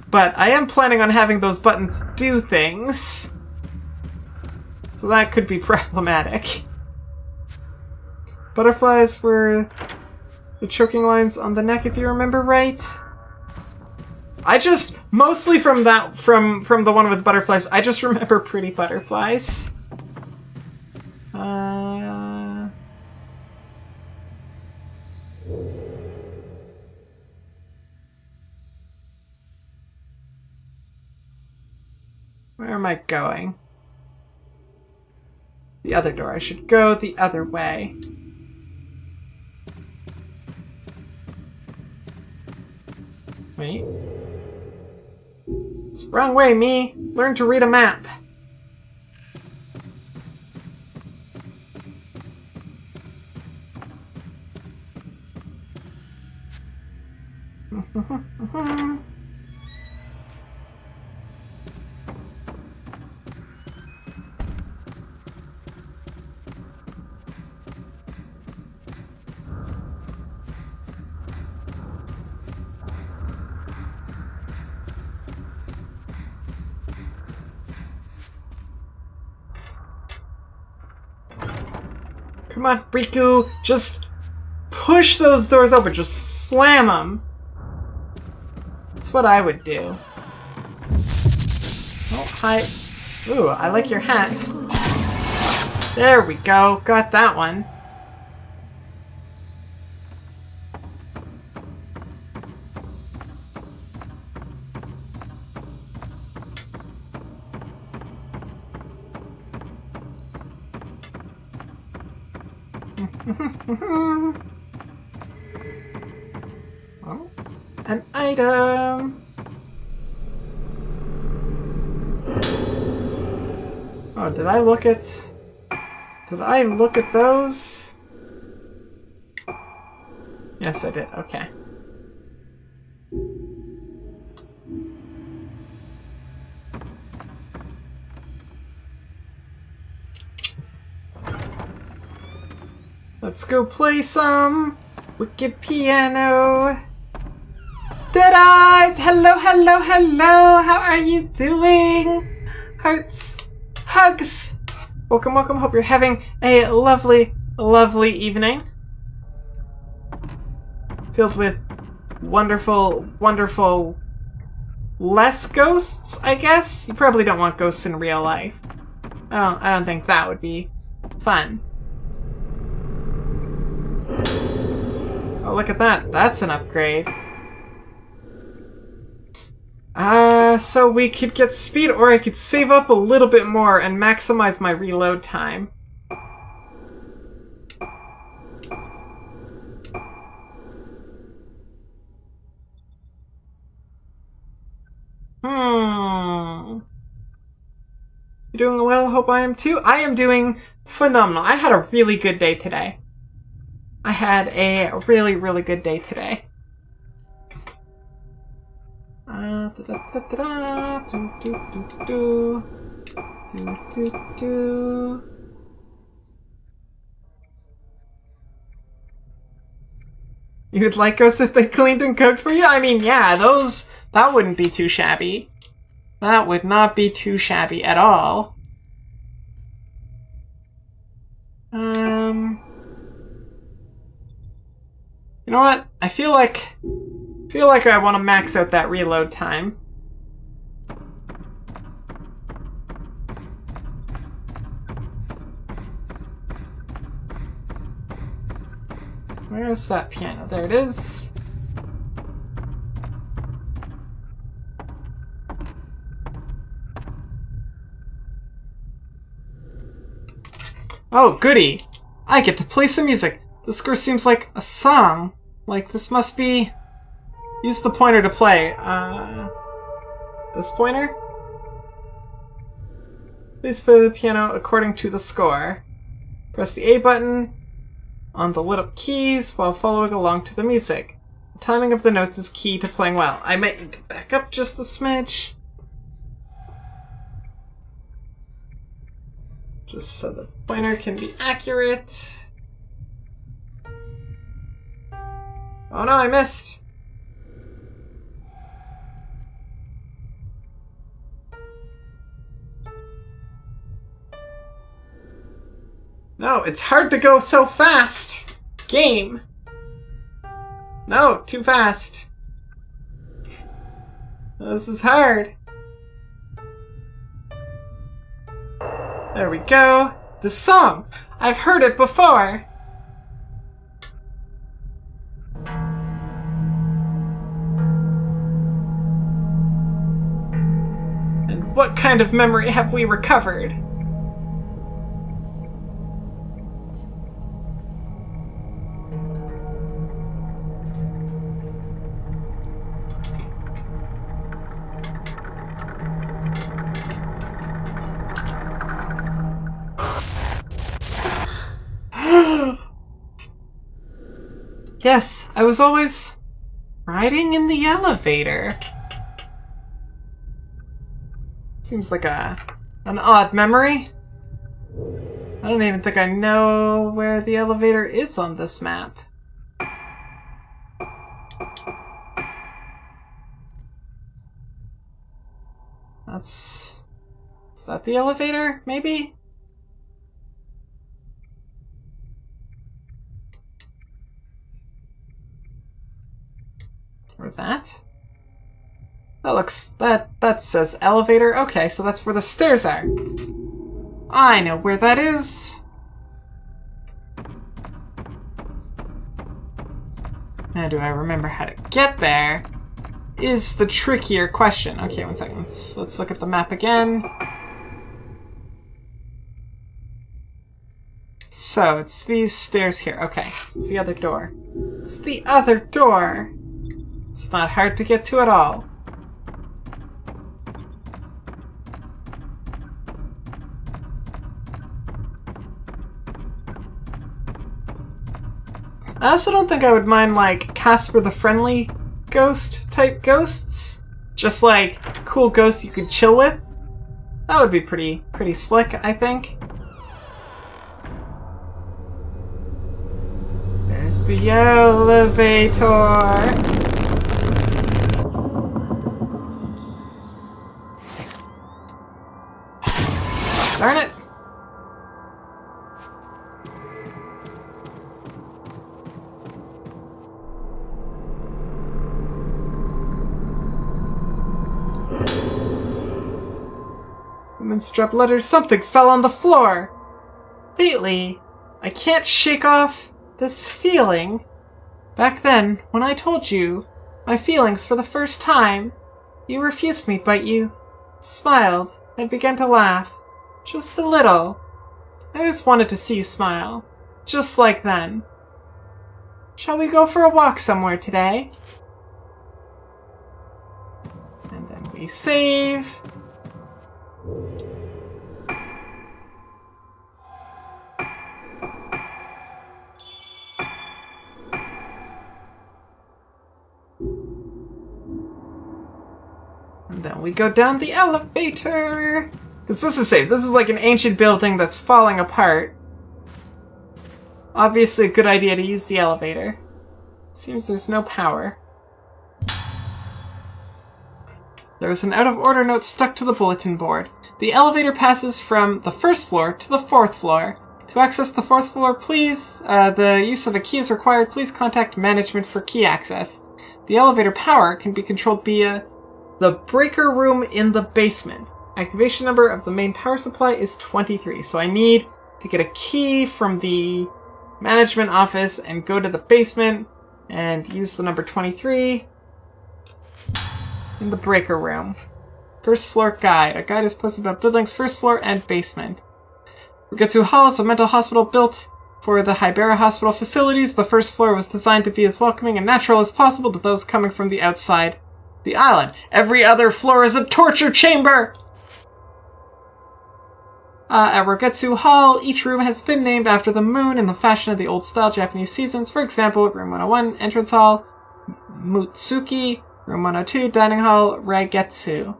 But I am planning on having those buttons do things, so that could be problematic. Butterflies were the choking lines on the neck, if you remember right. I just, mostly from the one with butterflies, I just remember pretty butterflies. Where am I going? The other door. I should go the other way. Wait. It's the wrong way, me. Learn to read a map. Come on, Riku, just push those doors open, just slam them. That's what I would do. Oh, hi. Ooh, I like your hat. There we go, got that one. Oh, an item. Oh, did I look at those? Yes, I did. Okay. Let's go play some wicked piano. Dead Eyes! Hello, hello, hello! How are you doing? Hearts, hugs! Welcome, welcome. Hope you're having a lovely, lovely evening. Filled with wonderful, wonderful less ghosts, I guess? You probably don't want ghosts in real life. I don't think that would be fun. Oh, look at that. That's an upgrade. So we could get speed, or I could save up a little bit more and maximize my reload time. You doing well? Hope I am too. I am doing phenomenal. I had a really good day today. I had a really, really good day today. You'd like us if they cleaned and cooked for you? I mean, yeah, that wouldn't be too shabby. That would not be too shabby at all. You know what? I feel like I want to max out that reload time. Where's that piano? There it is. Oh, goody! I get to play some music. This score seems like a song. Like, this must be... Use the pointer to play. This pointer? Please play the piano according to the score. Press the A button on the lit up keys while following along to the music. The timing of the notes is key to playing well. I might need to back up just a smidge. Just so the pointer can be accurate. Oh no, I missed! No, it's hard to go so fast! Game! No, too fast. This is hard. There we go. The song! I've heard it before! And what kind of memory have we recovered? Yes, I was always riding in the elevator. Seems like an odd memory. I don't even think I know where the elevator is on this map. Is that the elevator, maybe? Or that? That says elevator. Okay, so that's where the stairs are. I know where that is. Now do I remember how to get there? Is the trickier question. Okay, 1 second. Let's look at the map again. So, it's these stairs here. Okay, so it's the other door. It's the other door! It's not hard to get to at all. I also don't think I would mind, like, Casper the Friendly Ghost type ghosts. Just like cool ghosts you could chill with. That would be pretty slick, I think. There's the elevator. Darn it! Women's drop letters. Something fell on the floor. Lately, I can't shake off this feeling. Back then, when I told you my feelings for the first time, you refused me, but you smiled and began to laugh. Just a little. I always wanted to see you smile. Just like then. Shall we go for a walk somewhere today? And then we save. then we go down the elevator. Because this is safe. This is like an ancient building that's falling apart. Obviously a good idea to use the elevator. Seems there's no power. There's an out-of-order note stuck to the bulletin board. The elevator passes from the first floor to the 4th floor. To access the 4th floor, please, the use of a key is required. Please contact management for key access. The elevator power can be controlled via the breaker room in the basement. Activation number of the main power supply is 23, so I need to get a key from the management office and go to the basement and use the number 23 in the breaker room. First floor guide. A guide is posted about buildings first floor and basement. Rugetsu Hall is a mental hospital built for the Hibera Hospital facilities. The first floor was designed to be as welcoming and natural as possible to those coming from the outside the island. Every other floor is a torture chamber! At Rugetsu Hall, each room has been named after the moon in the fashion of the old-style Japanese seasons. For example, Room 101, Entrance Hall, Mutsuki, Room 102, Dining Hall, Raigetsu.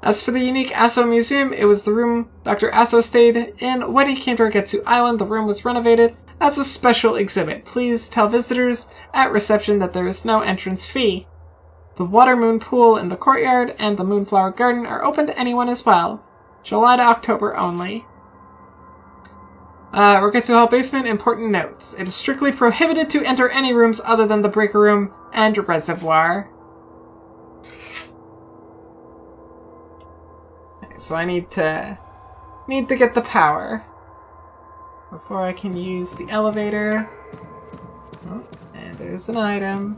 As for the unique Aso Museum, it was the room Dr. Aso stayed in when he came to Rugetsu Island. The room was renovated as a special exhibit. Please tell visitors at reception that there is no entrance fee. The water moon pool in the courtyard and the moonflower garden are open to anyone as well. July to October only. Rugetsu Hall basement, important notes. It is strictly prohibited to enter any rooms other than the breaker room and reservoir. Okay, so I need to get the power before I can use the elevator. Oh, and there's an item.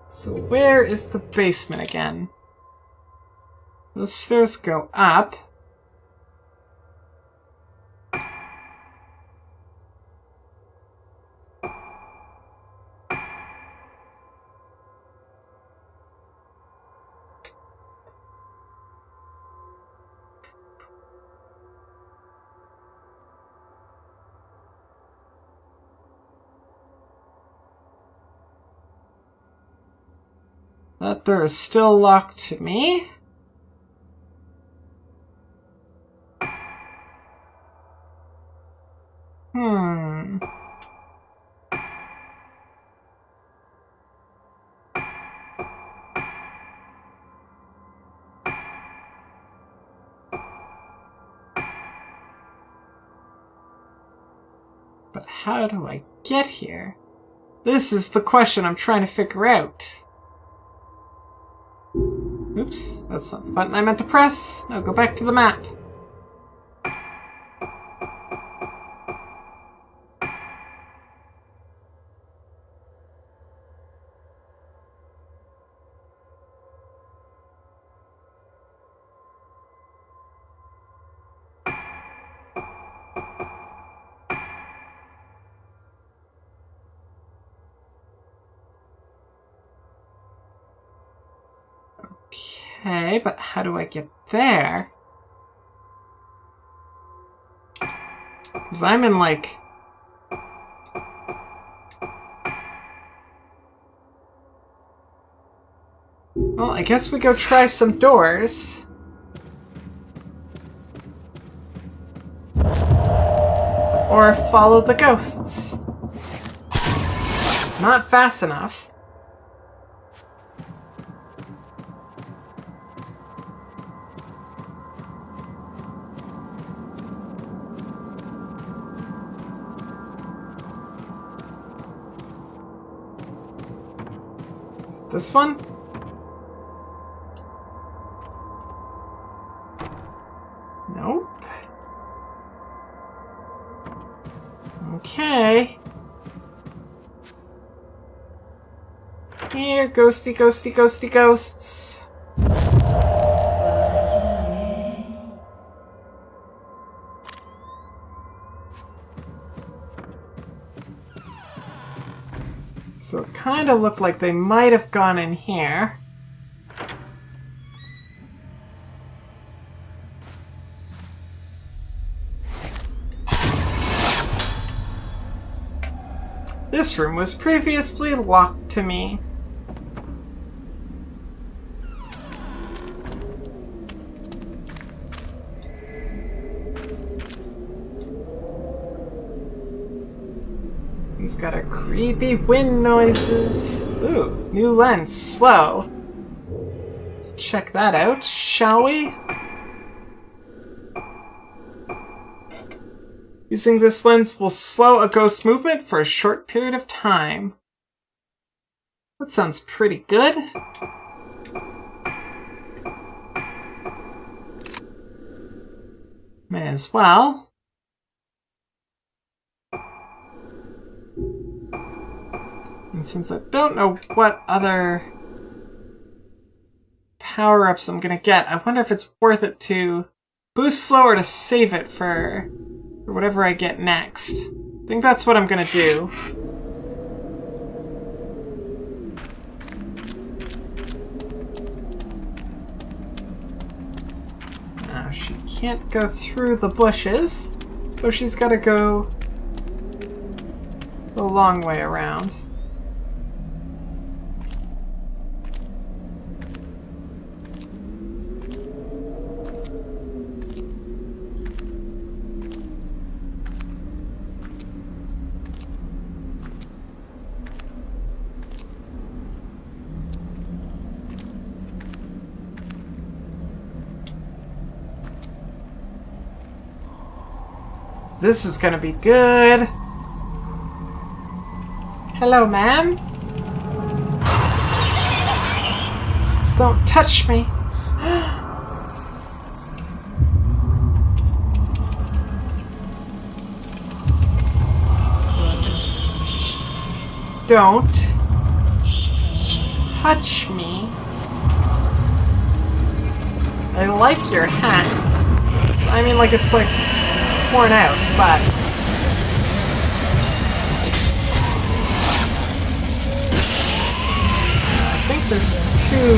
So where is the basement again? Those stairs go up. That door is still locked to me. But how do I get here? This is the question I'm trying to figure out. Oops, that's not the button I meant to press. Now go back to the map. Okay, but how do I get there? Because I'm in, like... Well, I guess we go try some doors. Or follow the ghosts. Not fast enough. This one? Nope. Okay. Here, ghosty, ghosty, ghosty, ghosts. So it kind of looked like they might have gone in here. This room was previously locked to me. We've got a creepy wind noises. Ooh, new lens, slow. Let's check that out, shall we? Using this lens will slow a ghost's movement for a short period of time. That sounds pretty good. May as well. And since I don't know what other power-ups I'm gonna get, I wonder if it's worth it to boost slow or to save it for whatever I get next. I think that's what I'm gonna do. Now she can't go through the bushes, so she's gotta go the long way around. This is gonna be good. Hello, ma'am. Don't touch me. Don't touch me. I like your hat. I mean, like, it's like worn out, but I think there's two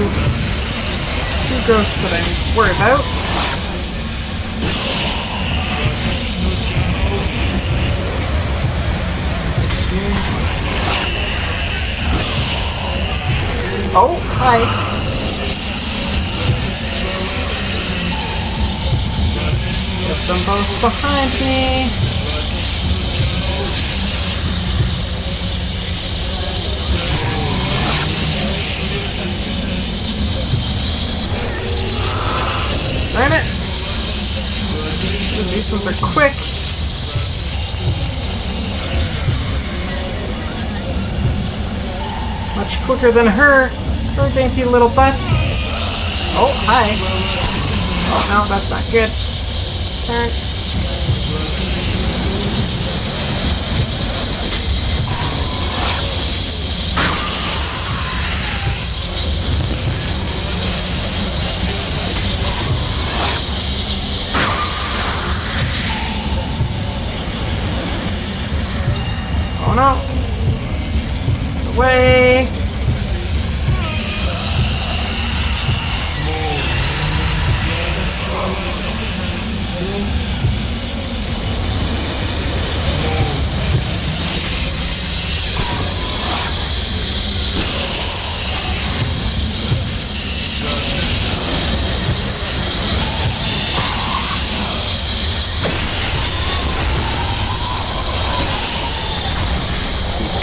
ghosts that I'm worried about. Oh, hi. Get them both behind me. Darn it. Ooh, these ones are quick. Much quicker than her dainty little butt. Oh, hi. Oh, no, that's not good. Turn. Oh no. Away.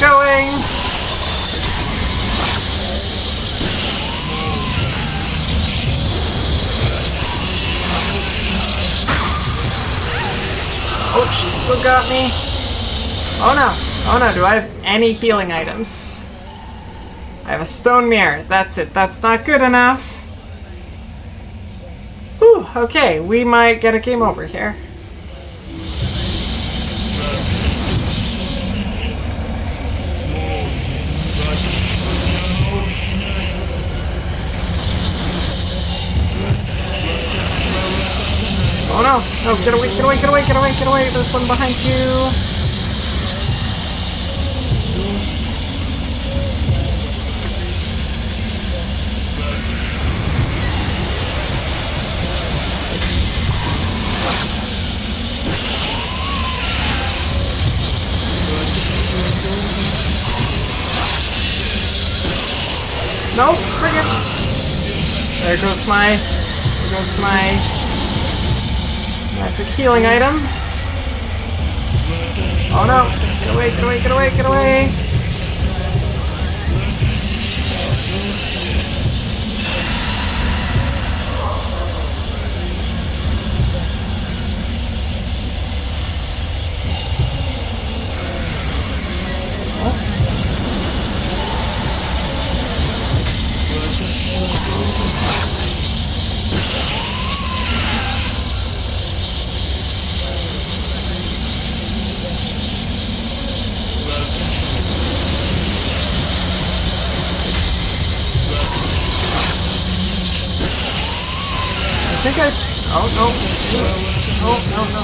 Going. Oh, she still got me. Oh no. Oh no, do I have any healing items? I have a stone mirror. That's it. That's not good enough. Whew, okay, we might get a game over here. Oh no! No, get away, get away, get away, get away, get away! There's one behind you! no, friggin'. There goes my magic healing item. Oh no! Get away, get away, get away, get away! I think oh no. Oh no, no.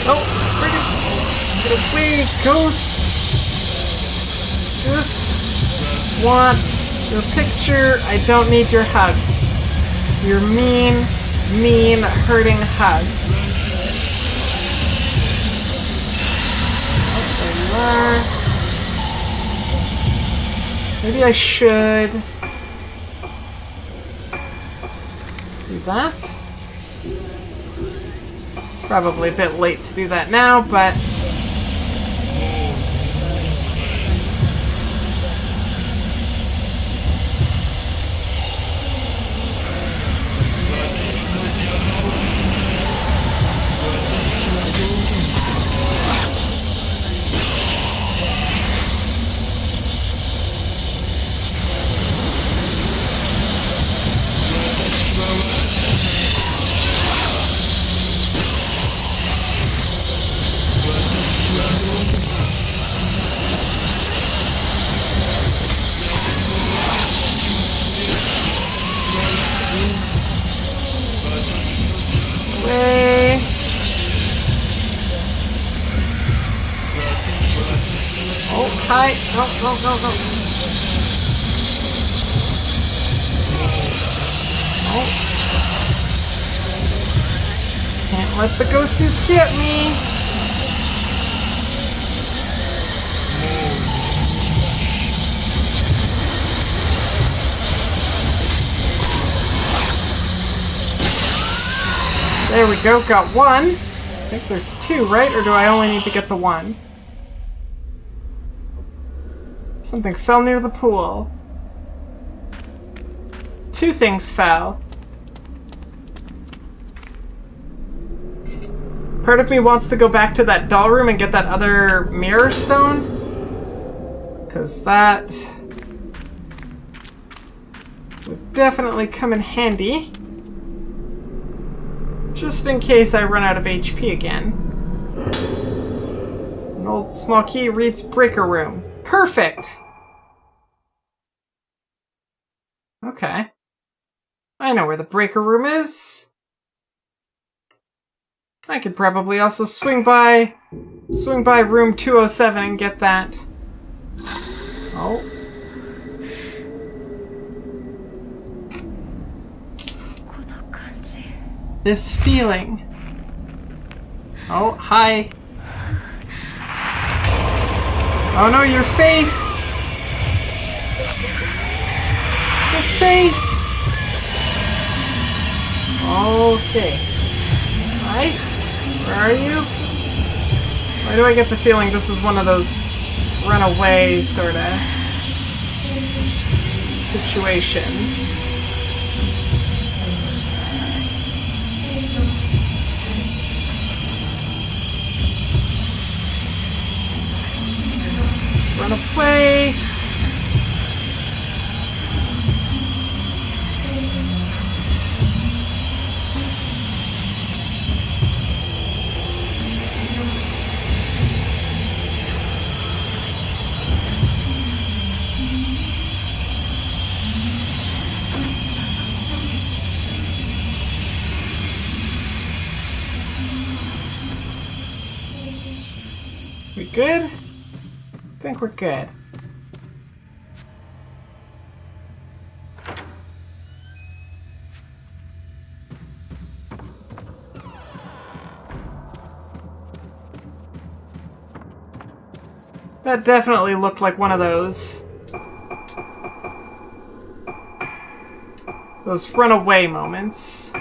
Oh, friggin' get away, ghosts! Just want your picture. I don't need your hugs. Your mean, hurting hugs. Oh, there you are. Maybe I should do that. It's probably a bit late to do that now, but hi! No, no, no, no! Oh. Can't let the ghosties get me! There we go, got one. I think there's two, right? Or do I only need to get the one? Something fell near the pool. Two things fell. Part of me wants to go back to that doll room and get that other mirror stone. 'Cause that would definitely come in handy. Just in case I run out of HP again. An old small key reads breaker room. Perfect! Okay. I know where the breaker room is. I could probably also swing by room 207 and get that. Oh. This feeling. Oh, hi. Oh no, your face! Your face! Okay. Hi? Where are you? Why do I get the feeling this is one of those runaway sort of situations? Run away! We good? I think we're good. That definitely looked like one of those. Those runaway moments.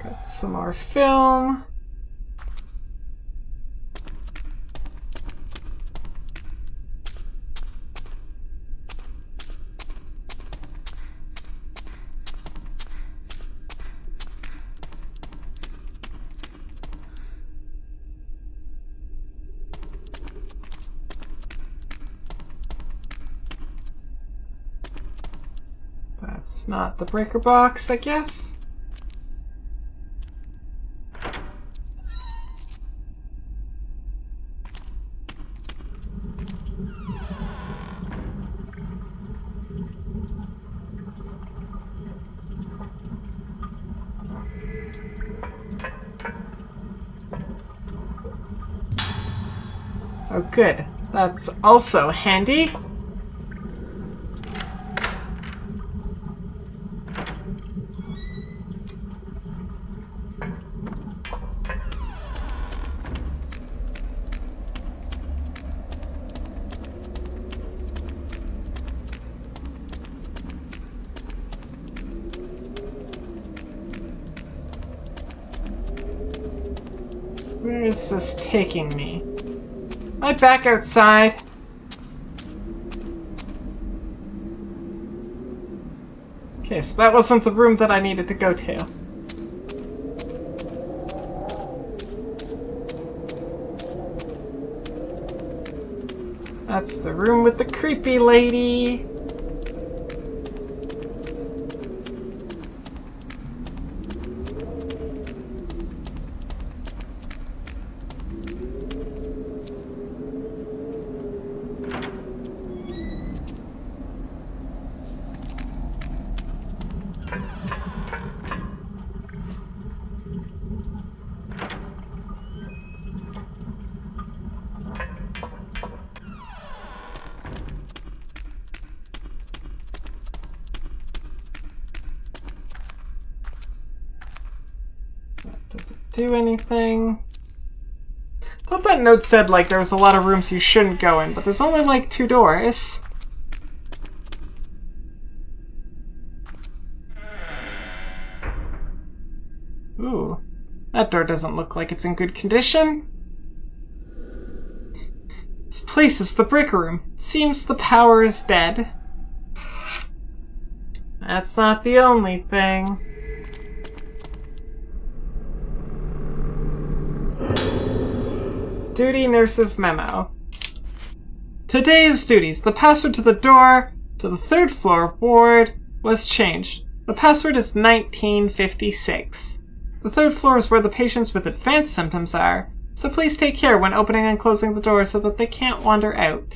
Got some more film. That's not the breaker box, I guess. Oh, good. That's also handy. Where is this taking me? Am I back outside? Okay, so that wasn't the room that I needed to go to. That's the room with the creepy lady. Does it do anything? I thought that note said, like, there was a lot of rooms you shouldn't go in, but there's only, like, 2 doors. Ooh. That door doesn't look like it's in good condition. This place is the breaker room. It seems the power is dead. That's not the only thing. Duty nurse's memo. Today's duties. The password to the door to the 3rd floor ward was changed. The password is 1956. The 3rd floor is where the patients with advanced symptoms are, so please take care when opening and closing the door so that they can't wander out.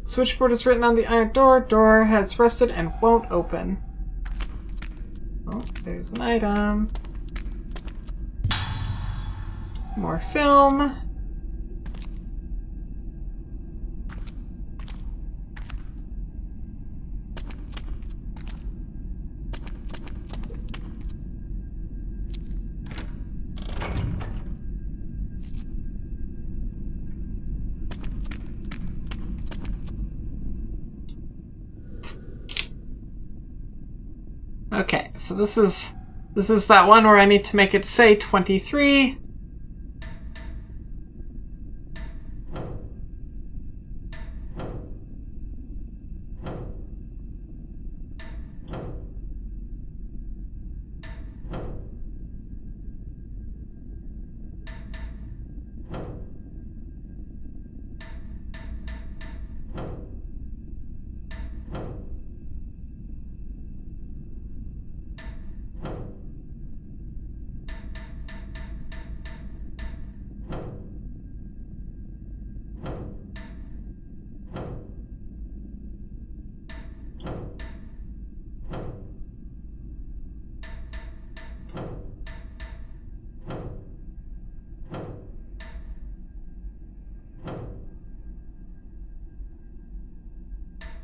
Switchboard is written on the iron door. Door has rusted and won't open. Oh, there's an item. More film. Okay, so this is that one where I need to make it say 23.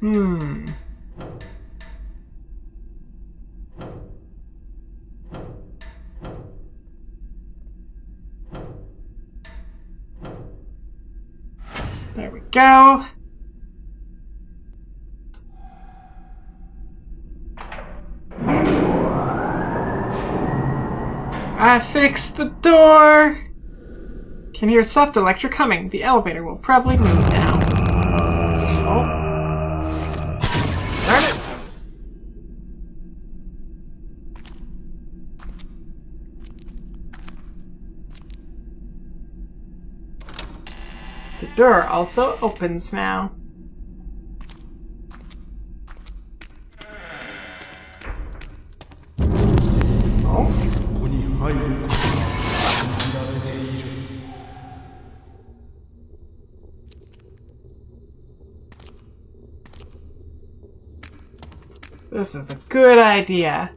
There we go. I fixed the door! Can hear soft electric coming. The elevator will probably move now. Oh. Darn it! The door also opens now. This is a good idea.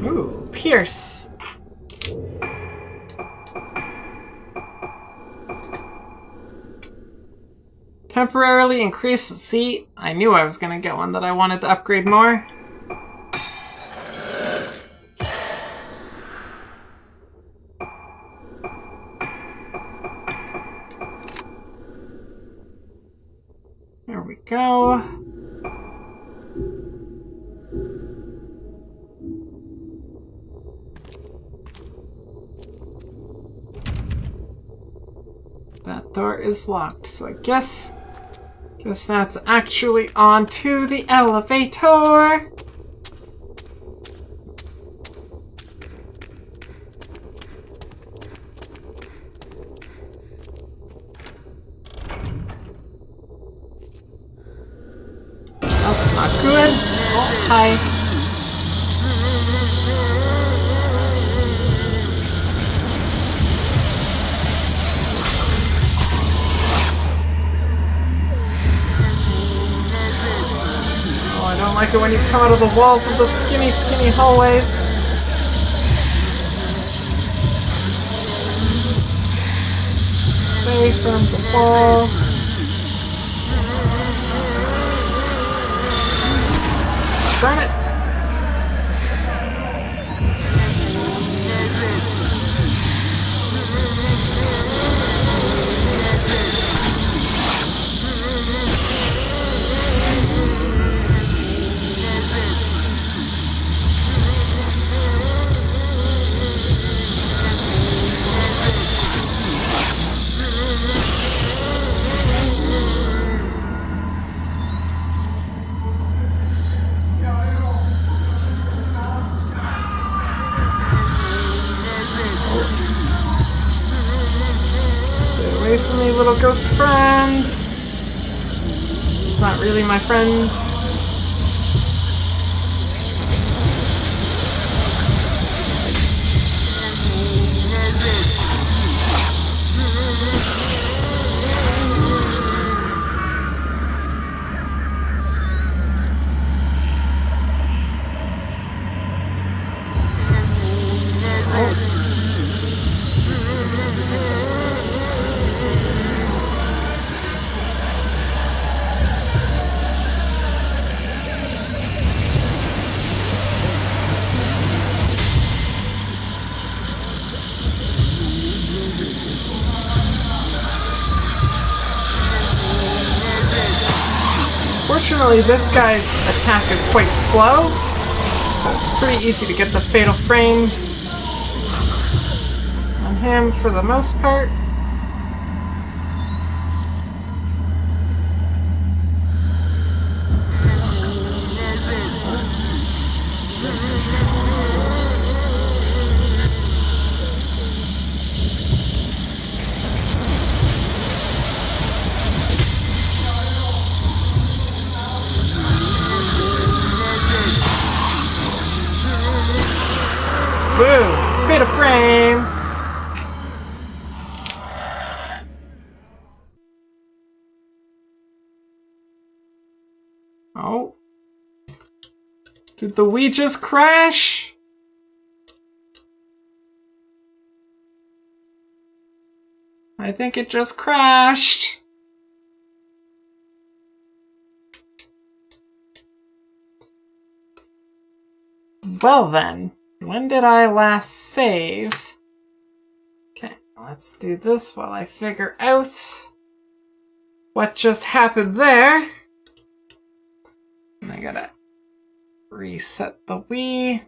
Ooh, Pierce. Temporarily increase the seat. I knew I was gonna get one that I wanted to upgrade more. There we go. That door is locked, so I guess that's actually onto the elevator. That's not good. Oh, hi. I don't like it when you come out of the walls of the skinny, skinny hallways. Stay from the wall. Darn it! Away from me, little ghost friend. It's not really my friend. Fortunately, this guy's attack is quite slow, so it's pretty easy to get the fatal frame on him for the most part. Woo! Fatal frame! Oh. Did the Wii just crash? I think it just crashed. Well then, when did I last save? Okay, let's do this while I figure out what just happened there. And I gotta reset the Wii.